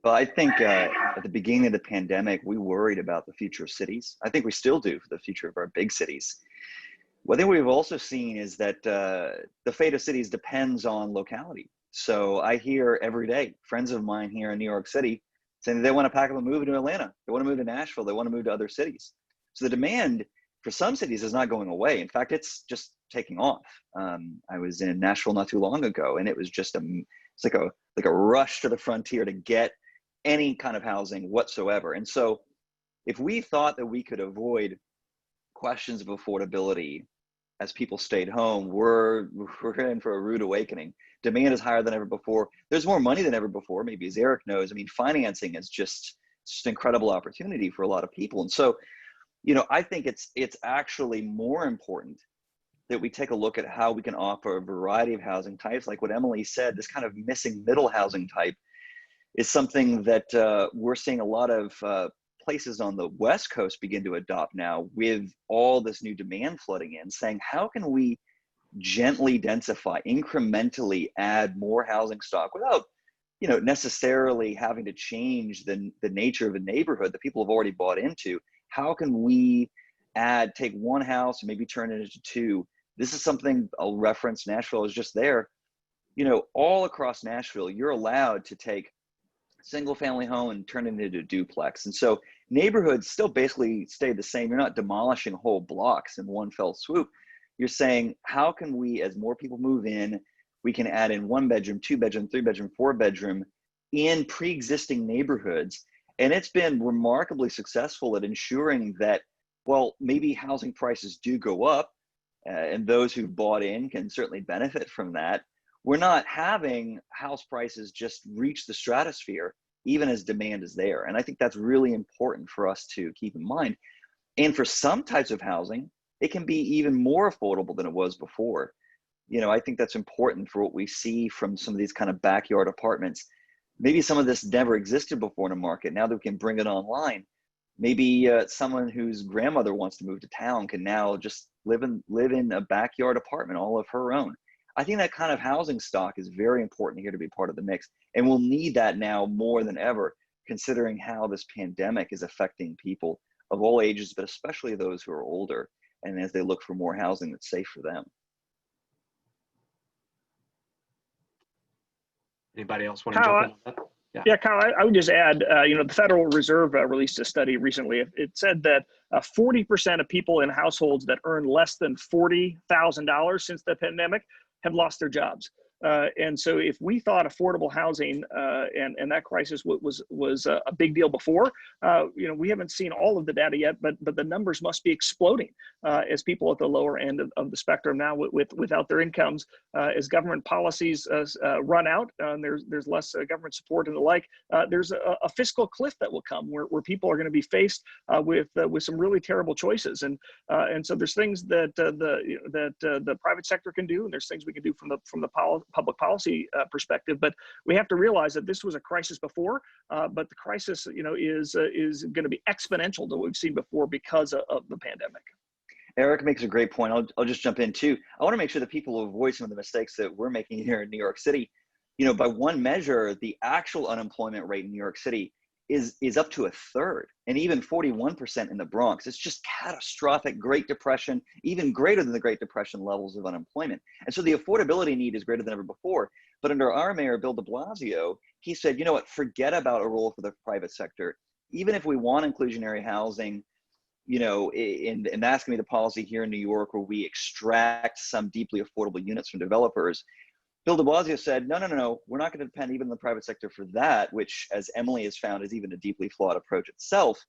well, I think at the beginning of the pandemic, we worried about the future of cities. I think we still do for the future of our big cities. One thing we've also seen is that the fate of cities depends on locality. So I hear every day, friends of mine here in New York City saying that they want to pack up and move to Atlanta. They want to move to Nashville. They want to move to other cities. So the demand for some cities is not going away. In fact, it's just taking off. I was in Nashville not too long ago, and it was just it's like a rush to the frontier to get any kind of housing whatsoever. And so if we thought that we could avoid questions of affordability as people stayed home, we're in for a rude awakening. Demand is higher than ever before. There's more money than ever before, maybe, as Eric knows. I mean, financing is just an incredible opportunity for a lot of people. And so, you know, I think it's actually more important that we take a look at how we can offer a variety of housing types. Like what Emily said, this kind of missing middle housing type is something that we're seeing a lot of places on the West Coast begin to adopt now, with all this new demand flooding in, saying, how can we gently densify, incrementally add more housing stock without, you know, necessarily having to change the nature of a neighborhood that people have already bought into? How can we take one house and maybe turn it into two? This is something I'll reference. Nashville is just there. You know, all across Nashville, you're allowed to take single family home and turn it into a duplex. And so neighborhoods still basically stay the same. You're not demolishing whole blocks in one fell swoop. You're saying, how can we, as more people move in, we can add in 1 bedroom, 2 bedroom, 3 bedroom, 4 bedroom in pre-existing neighborhoods. And it's been remarkably successful at ensuring that, well, maybe housing prices do go up, and those who've bought in can certainly benefit from that. We're not having house prices just reach the stratosphere, even as demand is there. And I think that's really important for us to keep in mind. And for some types of housing, it can be even more affordable than it was before. You know, I think that's important for what we see from some of these kind of backyard apartments. Maybe some of this never existed before in a market. Now that we can bring it online, maybe someone whose grandmother wants to move to town can now just live in a backyard apartment all of her own. I think that kind of housing stock is very important here to be part of the mix. And we'll need that now more than ever, considering how this pandemic is affecting people of all ages, but especially those who are older, and as they look for more housing that's safe for them. Anybody else want to jump in on that? Yeah, Kyle, I would just add, you know, the Federal Reserve released a study recently. It said that 40% of people in households that earn less than $40,000 since the pandemic have lost their jobs. And so if we thought affordable housing and that crisis was a big deal before, you know, we haven't seen all of the data yet, but the numbers must be exploding as people at the lower end of the spectrum now without their incomes, as government policies run out, and there's less government support and the like. There's a fiscal cliff that will come where people are going to be faced with some really terrible choices, and so there's things that the private sector can do, and there's things we can do from the public policy perspective. But we have to realize that this was a crisis before, but the crisis, you know, is going to be exponential to what we've seen before because of the pandemic. Eric makes a great point. I'll just jump in too. I want to make sure that people avoid some of the mistakes that we're making here in New York City. You know, by one measure, the actual unemployment rate in New York City is up to 1/3, and even 41% in the Bronx. It's just catastrophic. Great Depression, even greater than the Great Depression levels of unemployment. And so the affordability need is greater than ever before. But under our mayor, Bill de Blasio, he said, you know what, forget about a role for the private sector. Even if we want inclusionary housing, you know, and that's going to be the policy here in New York, where we extract some deeply affordable units from developers. Bill de Blasio said, no, we're not going to depend even on the private sector for that, which, as Emily has found, is even a deeply flawed approach itself.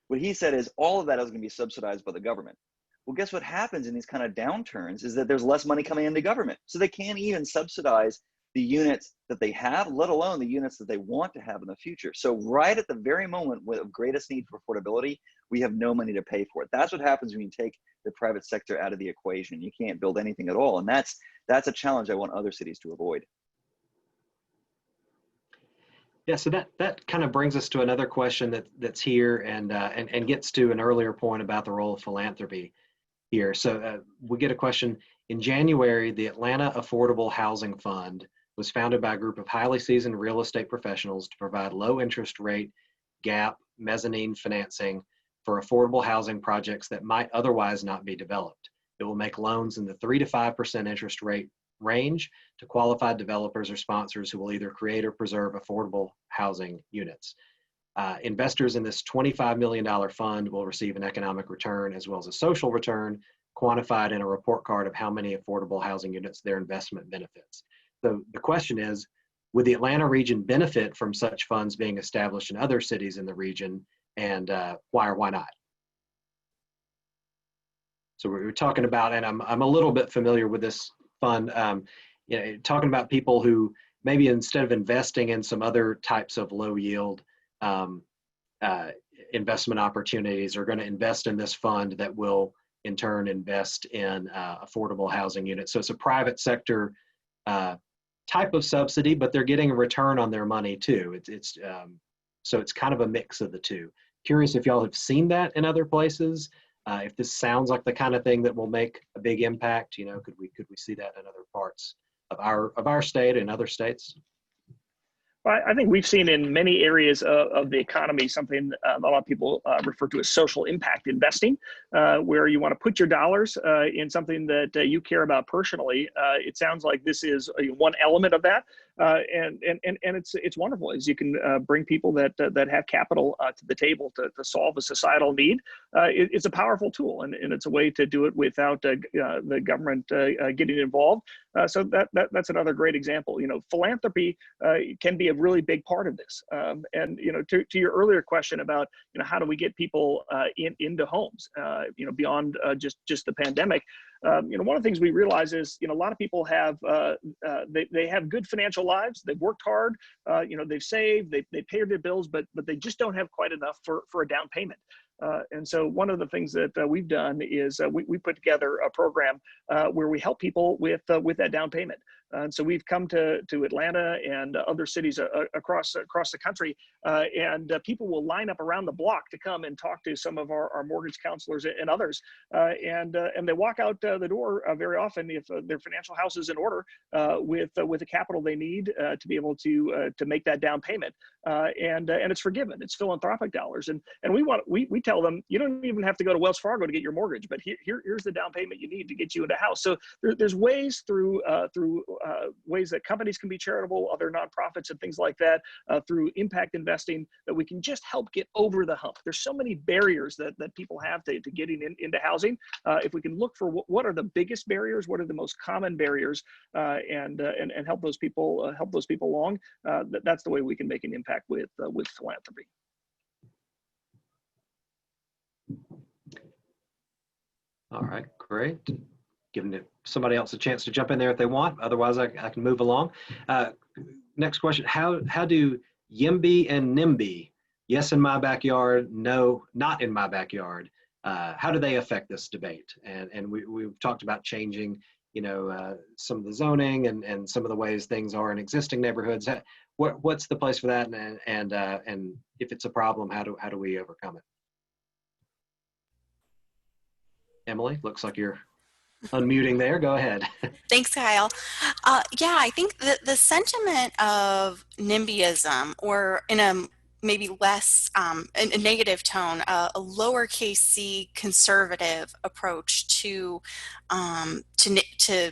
What he said is all of that is going to be subsidized by the government. Well, guess what happens in these kind of downturns is that there's less money coming into government. So they can't even subsidize the units that they have, let alone the units that they want to have in the future. So right at the very moment of greatest need for affordability, we have no money to pay for it. That's what happens when you take the private sector out of the equation. You can't build anything at all. And that's a challenge I want other cities to avoid. Yeah, so that kind of brings us to another question that's here and gets to an earlier point about the role of philanthropy here. So we get a question. In January, the Atlanta Affordable Housing Fund was founded by a group of highly seasoned real estate professionals to provide low interest rate, gap, mezzanine financing for affordable housing projects that might otherwise not be developed. It will make loans in the 3 to 5% interest rate range to qualified developers or sponsors who will either create or preserve affordable housing units. Investors in this $25 million fund will receive an economic return as well as a social return quantified in a report card of how many affordable housing units their investment benefits. So the question is, would the Atlanta region benefit from such funds being established in other cities in the region, and why or why not? So we're talking about, and I'm a little bit familiar with this fund, talking about people who maybe instead of investing in some other types of low yield investment opportunities are going to invest in this fund that will in turn invest in affordable housing units. So it's a private sector type of subsidy, but they're getting a return on their money too. So it's kind of a mix of the two. Curious if y'all have seen that in other places. If this sounds like the kind of thing that will make a big impact, could we see that in other parts of our state and other states? Well, I think we've seen in many areas of the economy something a lot of people refer to as social impact investing, where you want to put your dollars in something that you care about personally. It sounds like this is one element of that, and it's wonderful as you can bring people that have capital to the table to solve a societal need. It's a powerful tool, and it's a way to do it without the government getting involved. So that's another great example. Philanthropy can be a really big part of this. And to your earlier question about how do we get people into homes, beyond just the pandemic. One of the things we realize is a lot of people have they have good financial lives. They've worked hard. They've saved. They pay their bills, but they just don't have quite enough for a down payment. And so one of the things that we've done is we put together a program where we help people with that down payment. And so we've come to Atlanta and other cities across the country, and people will line up around the block to come and talk to some of our mortgage counselors and others. And they walk out the door very often if their financial house is in order with the capital they need to be able to make that down payment. And it's forgiven. It's philanthropic dollars. And we tell them, you don't even have to go to Wells Fargo to get your mortgage, but here's the down payment you need to get you into a house. So there's ways through ways that companies can be charitable, other nonprofits and things like that, through impact investing, that we can just help get over the hump. There's so many barriers that people have to getting into housing. If we can look for what are the biggest barriers, what are the most common barriers, and help those people along, that's the way we can make an impact with philanthropy. All right, great. Giving somebody else a chance to jump in there if they want. Otherwise, I can move along. Next question: How do YIMBY and NIMBY, yes in my backyard, no not in my backyard, how do they affect this debate? And we've talked about changing, some of the zoning and some of the ways things are in existing neighborhoods. What's the place for that? And if it's a problem, how do we overcome it? Emily, looks like you're unmuting there. Go ahead. Thanks, Kyle. Yeah, I think the sentiment of NIMBYism, or in a maybe less a negative tone, a lowercase c conservative approach to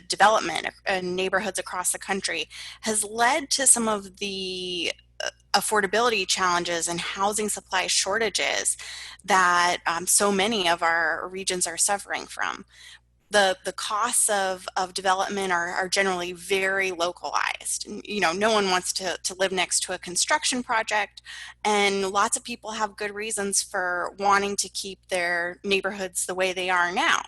development in neighborhoods across the country has led to some of the affordability challenges and housing supply shortages that so many of our regions are suffering from. The costs of development are generally very localized. No one wants to live next to a construction project, and lots of people have good reasons for wanting to keep their neighborhoods the way they are now.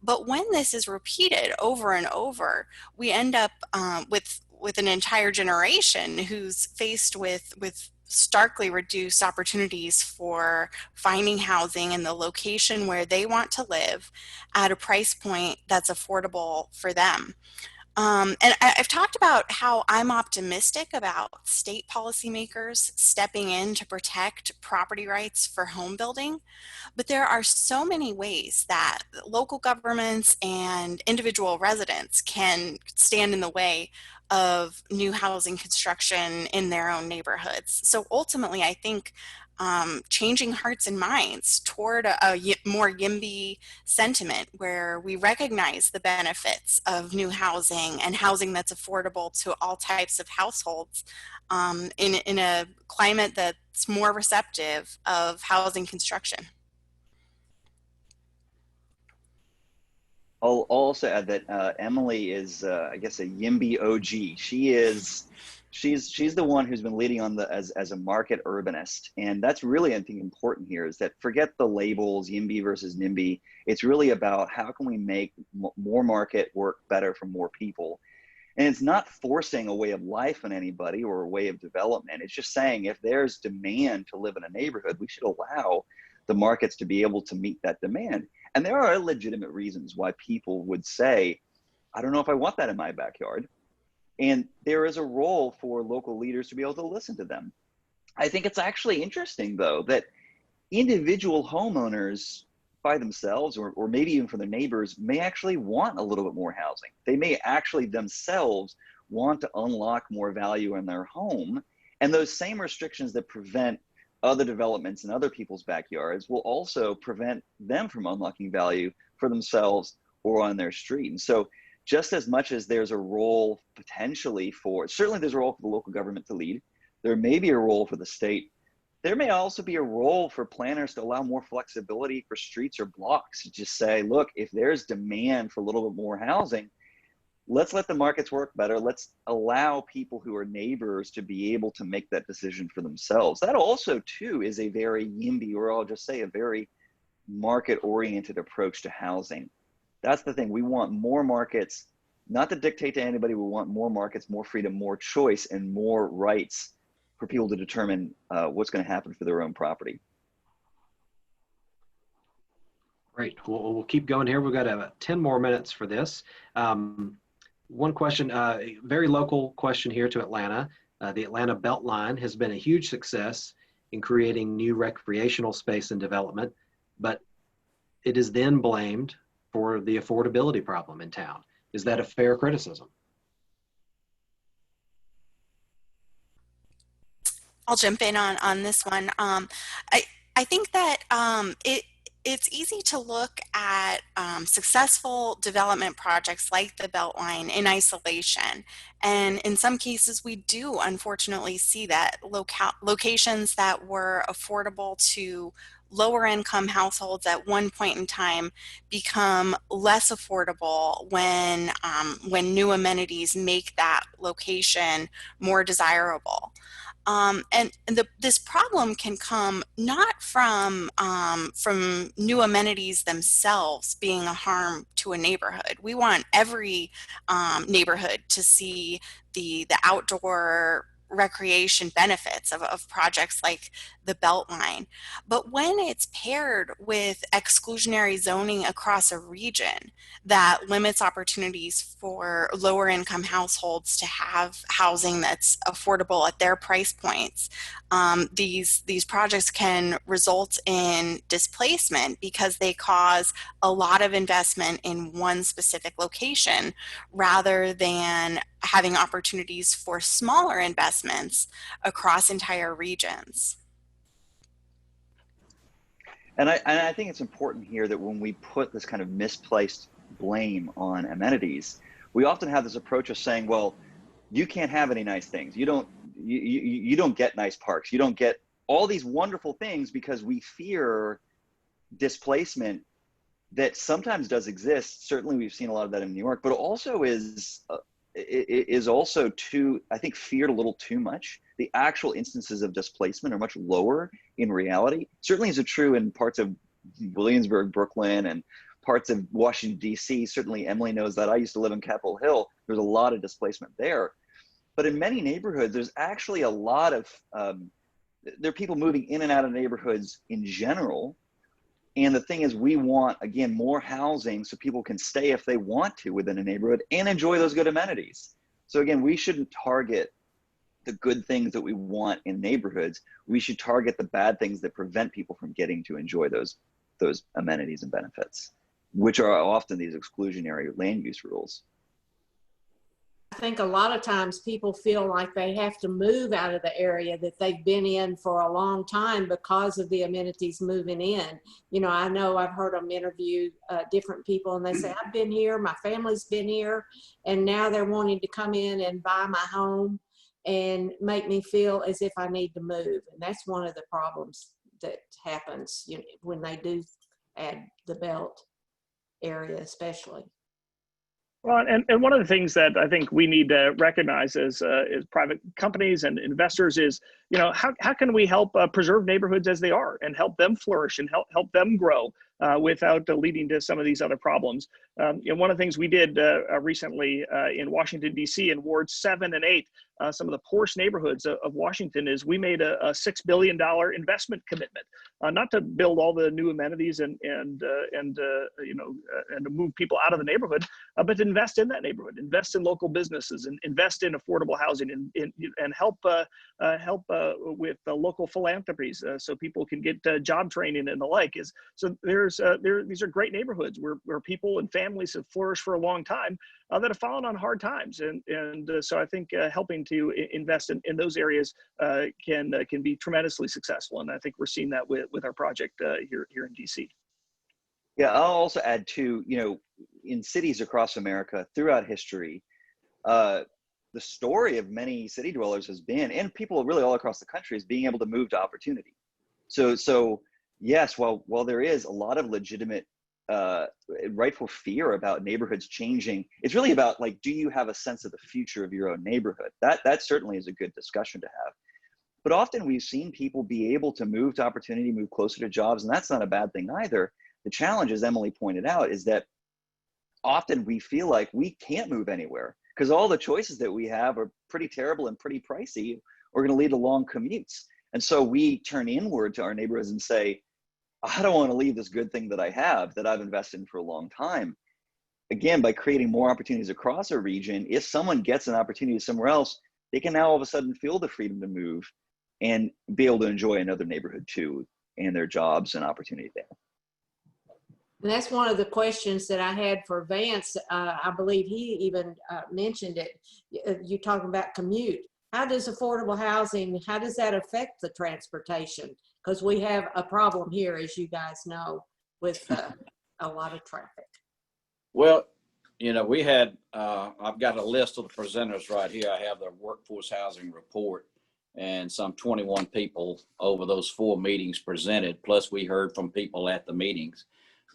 But when this is repeated over and over, we end up with with an entire generation who's faced with starkly reduced opportunities for finding housing in the location where they want to live at a price point that's affordable for them. And I've talked about how I'm optimistic about state policymakers stepping in to protect property rights for home building. But there are so many ways that local governments and individual residents can stand in the way of new housing construction in their own neighborhoods. So ultimately, I think changing hearts and minds toward a more YIMBY sentiment where we recognize the benefits of new housing and housing that's affordable to all types of households in a climate that's more receptive of housing construction. I'll also add that Emily is, I guess, a YIMBY OG. She's the one who's been leading on as a market urbanist, and that's really, I think, important here. Is that forget the labels YIMBY versus NIMBY. It's really about how can we make more market work better for more people, and it's not forcing a way of life on anybody or a way of development. It's just saying if there's demand to live in a neighborhood, we should allow the markets to be able to meet that demand. And there are legitimate reasons why people would say, I don't know if I want that in my backyard. And there is a role for local leaders to be able to listen to them. I think it's actually interesting, though, that individual homeowners by themselves, or maybe even for their neighbors, may actually want a little bit more housing. They may actually themselves want to unlock more value in their home. And those same restrictions that prevent other developments in other people's backyards will also prevent them from unlocking value for themselves or on their street. And so just as much as there's a role potentially certainly there's a role for the local government to lead, there may be a role for the state. There may also be a role for planners to allow more flexibility for streets or blocks. To just say, look, if there's demand for a little bit more housing, let's let the markets work better. Let's allow people who are neighbors to be able to make that decision for themselves. That also, too, is a very YIMBY, or I'll just say a very market-oriented approach to housing. That's the thing. We want more markets, not to dictate to anybody. We want more markets, more freedom, more choice, and more rights for people to determine what's going to happen for their own property. Great. We'll keep going here. We've got 10 more minutes for this. One question, very local question here to Atlanta. The Atlanta Beltline has been a huge success in creating new recreational space and development, but it is then blamed for the affordability problem in town. Is that a fair criticism? I'll jump in on this one. I think that it's easy to look at successful development projects like the Beltline in isolation. And in some cases, we do unfortunately see that locations that were affordable to lower income households at one point in time become less affordable when new amenities make that location more desirable. This problem can come not from new amenities themselves being a harm to a neighborhood. We want every neighborhood to see the outdoor recreation benefits of projects like the Beltline. But when it's paired with exclusionary zoning across a region that limits opportunities for lower income households to have housing that's affordable at their price points, these projects can result in displacement because they cause a lot of investment in one specific location rather than having opportunities for smaller investments across entire regions. And I think it's important here that when we put this kind of misplaced blame on amenities, we often have this approach of saying, well, you can't have any nice things. You don't get nice parks. You don't get all these wonderful things because we fear displacement that sometimes does exist. Certainly we've seen a lot of that in New York, but also is also too, I think, feared a little too much. The actual instances of displacement are much lower in reality. Certainly is it true in parts of Williamsburg, Brooklyn, and parts of Washington, D.C. Certainly Emily knows that. I used to live in Capitol Hill. There's a lot of displacement there. But in many neighborhoods, there's actually a lot of, there are people moving in and out of neighborhoods in general. And the thing is, we want, again, more housing so people can stay if they want to within a neighborhood and enjoy those good amenities. So again, we shouldn't target the good things that we want in neighborhoods. We should target the bad things that prevent people from getting to enjoy those amenities and benefits, which are often these exclusionary land use rules. I think a lot of times people feel like they have to move out of the area that they've been in for a long time because of the amenities moving in. You know I've heard them interview different people, and they say, I've been here, my family's been here, and now they're wanting to come in and buy my home and make me feel as if I need to move. And that's one of the problems that happens, you know, when they do add the Belt area especially. Well, and one of the things that I think we need to recognize as private companies and investors is, you know, how can we help preserve neighborhoods as they are and help them flourish and help them grow without leading to some of these other problems. You know, one of the things we did recently in Washington, D.C. in wards 7 and 8, some of the poorest neighborhoods of Washington, is we made a $6 billion investment commitment, not to build all the new amenities and to move people out of the neighborhood, but to invest in that neighborhood, invest in local businesses, and invest in affordable housing, and help with local philanthropies, so people can get job training and the like. These are great neighborhoods where people and families have flourished for a long time, that have fallen on hard times, and so I think helping to invest in those areas can be tremendously successful, and I think we're seeing that with our project here in DC. Yeah, I'll also add too, you know, in cities across America throughout history, the story of many city dwellers has been, and people really all across the country, is being able to move to opportunity. So yes, while there is a lot of legitimate rightful fear about neighborhoods changing, it's really about, like, do you have a sense of the future of your own neighborhood? That certainly is a good discussion to have. But often we've seen people be able to move to opportunity, move closer to jobs, and that's not a bad thing either. The challenge, as Emily pointed out, is that often we feel like we can't move anywhere because all the choices that we have are pretty terrible and pretty pricey, or going to lead to long commutes. And so we turn inward to our neighborhoods and say, I don't want to leave this good thing that I have, that I've invested in for a long time. Again, by creating more opportunities across a region, if someone gets an opportunity somewhere else, they can now all of a sudden feel the freedom to move and be able to enjoy another neighborhood too, and their jobs and opportunity there. And that's one of the questions that I had for Vance. I believe he even mentioned it. You're talking about commute. How does affordable housing, how does that affect the transportation? Because we have a problem here, as you guys know, with a lot of traffic. Well, you know, we had, I've got a list of the presenters right here. I have the workforce housing report, and some 21 people over those 4 meetings presented, plus we heard from people at the meetings.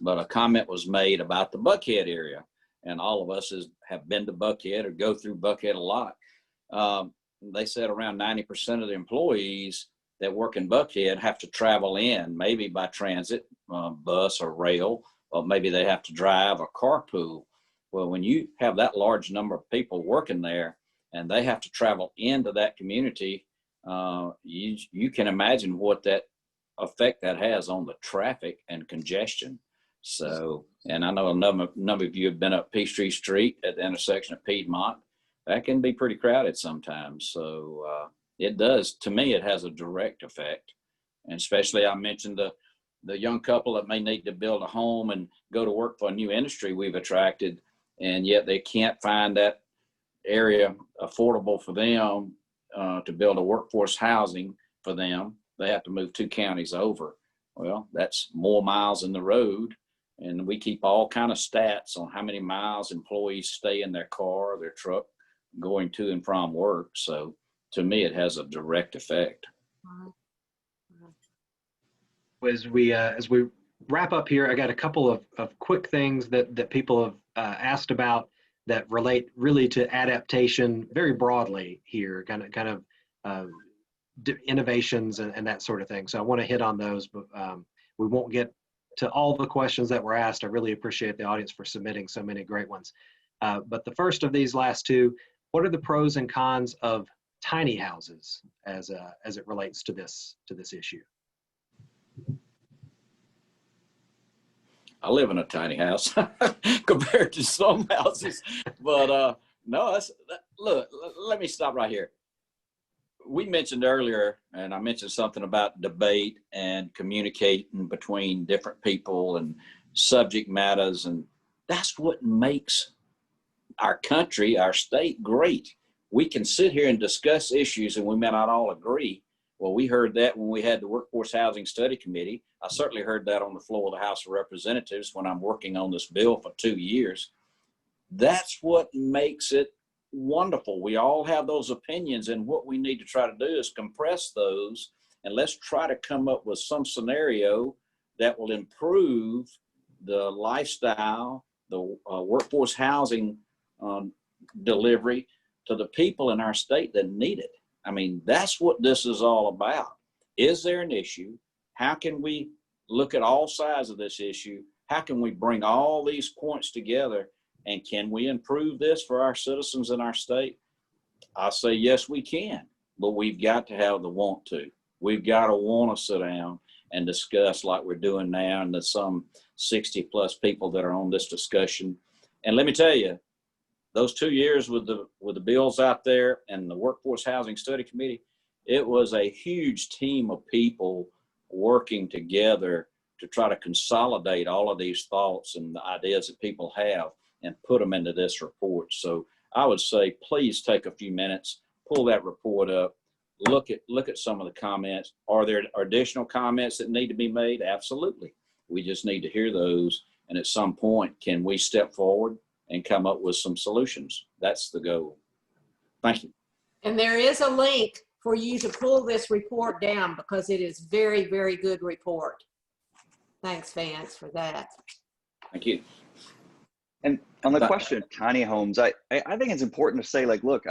But a comment was made about the Buckhead area, and all of us have been to Buckhead or go through Buckhead a lot. They said around 90% of the employees that work in Buckhead have to travel in, maybe by transit, bus or rail, or maybe they have to drive or carpool. Well, when you have that large number of people working there and they have to travel into that community, you can imagine what that effect that has on the traffic and congestion. So, and I know a number of you have been up Peachtree Street at the intersection of Piedmont. That can be pretty crowded sometimes. So it does, to me, it has a direct effect. And especially, I mentioned the young couple that may need to build a home and go to work for a new industry we've attracted, and yet they can't find that area affordable for them to build a workforce housing for them. They have to move 2 counties over. Well, that's more miles in the road. And we keep all kind of stats on how many miles employees stay in their car or their truck going to and from work. So to me, it has a direct effect. As we wrap up here, I got a couple of quick things that people have asked about that relate really to adaptation very broadly here, kind of innovations and that sort of thing. So I want to hit on those, but we won't get to all the questions that were asked. I really appreciate the audience for submitting so many great ones. But the first of these last 2, what are the pros and cons of tiny houses as it relates to this issue? I live in a tiny house compared to some houses, but no, look, let me stop right here. We mentioned earlier, and I mentioned something about debate and communicating between different people and subject matters, and that's what makes our country, our state great. We can sit here and discuss issues and we may not all agree. Well, we heard that when we had the Workforce Housing Study Committee. I certainly heard that on the floor of the House of Representatives when I'm working on this bill for 2 years. That's what makes it wonderful. We all have those opinions, and what we need to try to do is compress those, and let's try to come up with some scenario that will improve the lifestyle, the workforce housing delivery to the people in our state that need it. I mean, that's what this is all about. Is there an issue? How can we look at all sides of this issue? How can we bring all these points together? And can we improve this for our citizens in our state? I say, yes, we can, but we've got to have the want to. We've got to want to sit down and discuss like we're doing now, and there's some 60 plus people that are on this discussion. And let me tell you, those 2 years with the bills out there and the Workforce Housing Study Committee, it was a huge team of people working together to try to consolidate all of these thoughts and the ideas that people have and put them into this report. So I would say, please take a few minutes, pull that report up, look at some of the comments. Are there additional comments that need to be made? Absolutely. We just need to hear those. And at some point, can we step forward and come up with some solutions? That's the goal. Thank you. And there is a link for you to pull this report down because it is very, very good report. Thanks, Vance, for that. Thank you. And on the question of tiny homes, I think it's important to say, like, look,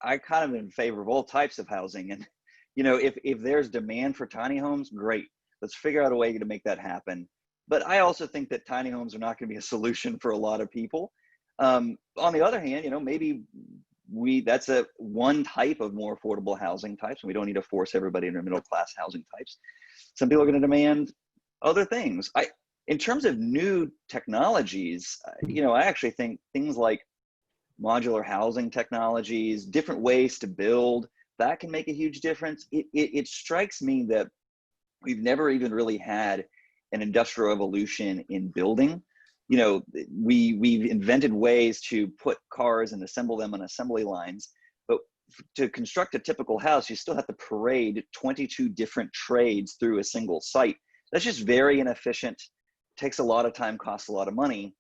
I kind of in favor of all types of housing. And, you know, if there's demand for tiny homes, great. Let's figure out a way to make that happen. But I also think that tiny homes are not going to be a solution for a lot of people. On the other hand, you know, maybe that's one type of more affordable housing types, and we don't need to force everybody into middle class housing types. Some people are going to demand other things. In terms of new technologies, you know, I actually think things like modular housing technologies, different ways to build, that can make a huge difference. It strikes me that we've never even really had an industrial revolution in building. You know, we've invented ways to put cars and assemble them on assembly lines, but to construct a typical house, you still have to parade 22 different trades through a single site. That's just very inefficient, takes a lot of time, costs a lot of money.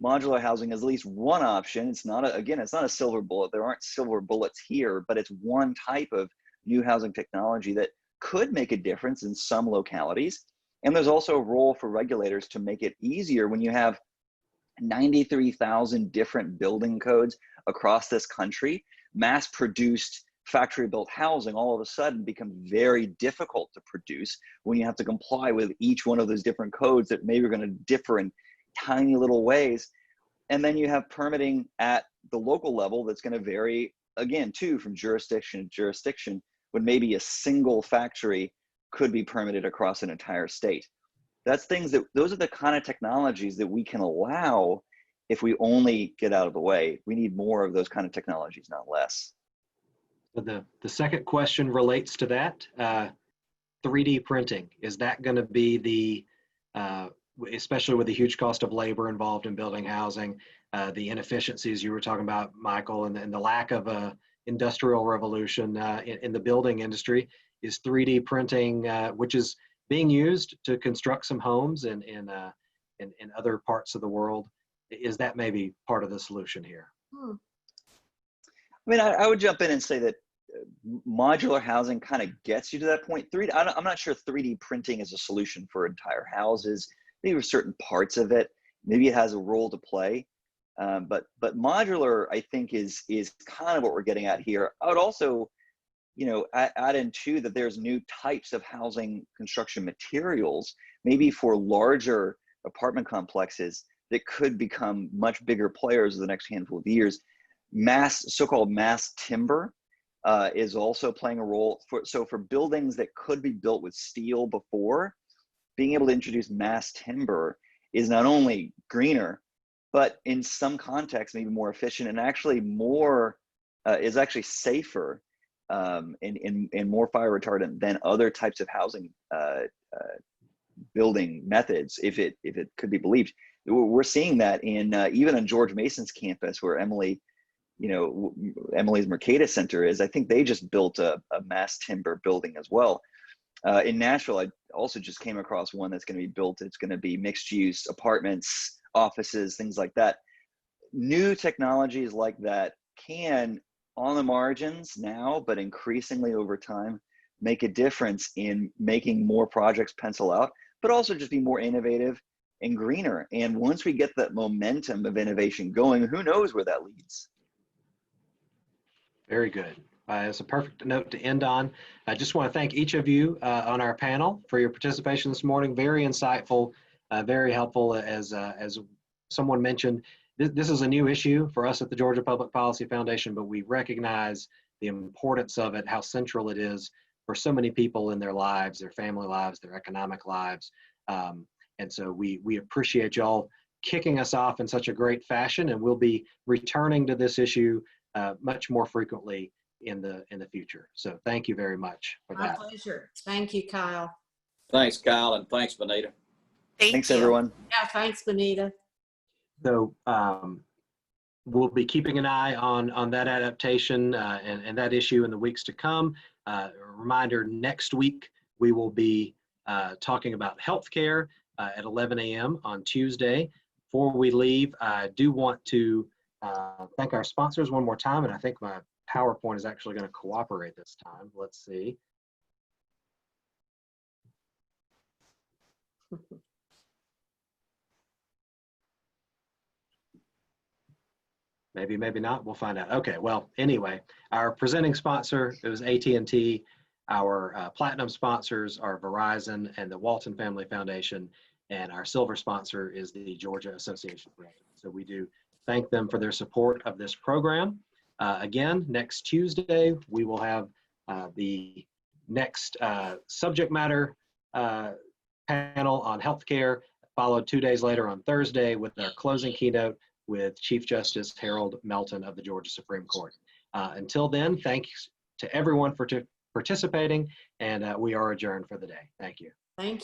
Modular housing is at least one option. It's not it's not a silver bullet. There aren't silver bullets here, but it's one type of new housing technology that could make a difference in some localities. And there's also a role for regulators to make it easier when you have 93,000 different building codes across this country. Mass-produced factory-built housing all of a sudden becomes very difficult to produce when you have to comply with each one of those different codes that maybe are going to differ in tiny little ways. And then you have permitting at the local level that's going to vary, again, too, from jurisdiction to jurisdiction, when maybe a single factory could be permitted across an entire state. Those are the kind of technologies that we can allow if we only get out of the way. We need more of those kind of technologies, not less. The second question relates to that. 3D printing, is that going to be especially with the huge cost of labor involved in building housing, the inefficiencies you were talking about, Michael, and the lack of a industrial revolution in the building industry, is 3D printing, which is being used to construct some homes in other parts of the world, is that maybe part of the solution here? I mean, I would jump in and say that modular housing kind of gets you to that point. I'm not sure 3D printing is a solution for entire houses. Maybe for certain parts of it, maybe it has a role to play. But modular, I think, is kind of what we're getting at here. I would also, you know, add in too that there's new types of housing construction materials, maybe for larger apartment complexes that could become much bigger players in the next handful of years. so-called mass timber is also playing a role. For buildings that could be built with steel before, being able to introduce mass timber is not only greener, but in some contexts maybe more efficient, and actually more is actually safer and more fire retardant than other types of housing building methods, if it could be believed. We're seeing that in even on George Mason's campus, where Emily's Mercatus Center is. I think they just built a mass timber building as well. In Nashville, I also just came across one that's going to be built. It's going to be mixed use apartments, offices, things like that. New technologies like that can, on the margins now, but increasingly over time, make a difference in making more projects pencil out, but also just be more innovative and greener. And once we get that momentum of innovation going, who knows where that leads? Very good. It's a perfect note to end on. I just want to thank each of you on our panel for your participation this morning. Very insightful, very helpful. As someone mentioned, this is a new issue for us at the Georgia Public Policy Foundation, but we recognize the importance of it, how central it is for so many people in their lives, their family lives, their economic lives. And so we appreciate y'all kicking us off in such a great fashion, and we'll be returning to this issue much more frequently in the future. So thank you very much for that. My pleasure. Thank you, Kyle. Thanks, Kyle, and thanks, Benita. Thanks, you. everyone. Yeah, thanks, Benita. So we'll be keeping an eye on that adaptation and that issue in the weeks to come. A reminder, next week we will be talking about healthcare at 11 a.m. on Tuesday. Before we leave, I do want to thank our sponsors one more time, and I think my PowerPoint is actually going to cooperate this time. Let's see. Maybe, maybe not. We'll find out. Okay, well, anyway, our presenting sponsor, it was AT&T. Our platinum sponsors are Verizon and the Walton Family Foundation, and our silver sponsor is the Georgia Association of Realtors. So we do thank them for their support of this program. Again, next Tuesday, we will have the next subject matter panel on healthcare, followed 2 days later on Thursday with our closing keynote with Chief Justice Harold Melton of the Georgia Supreme Court. Until then, thanks to everyone for participating, and we are adjourned for the day. Thank you. Thank you.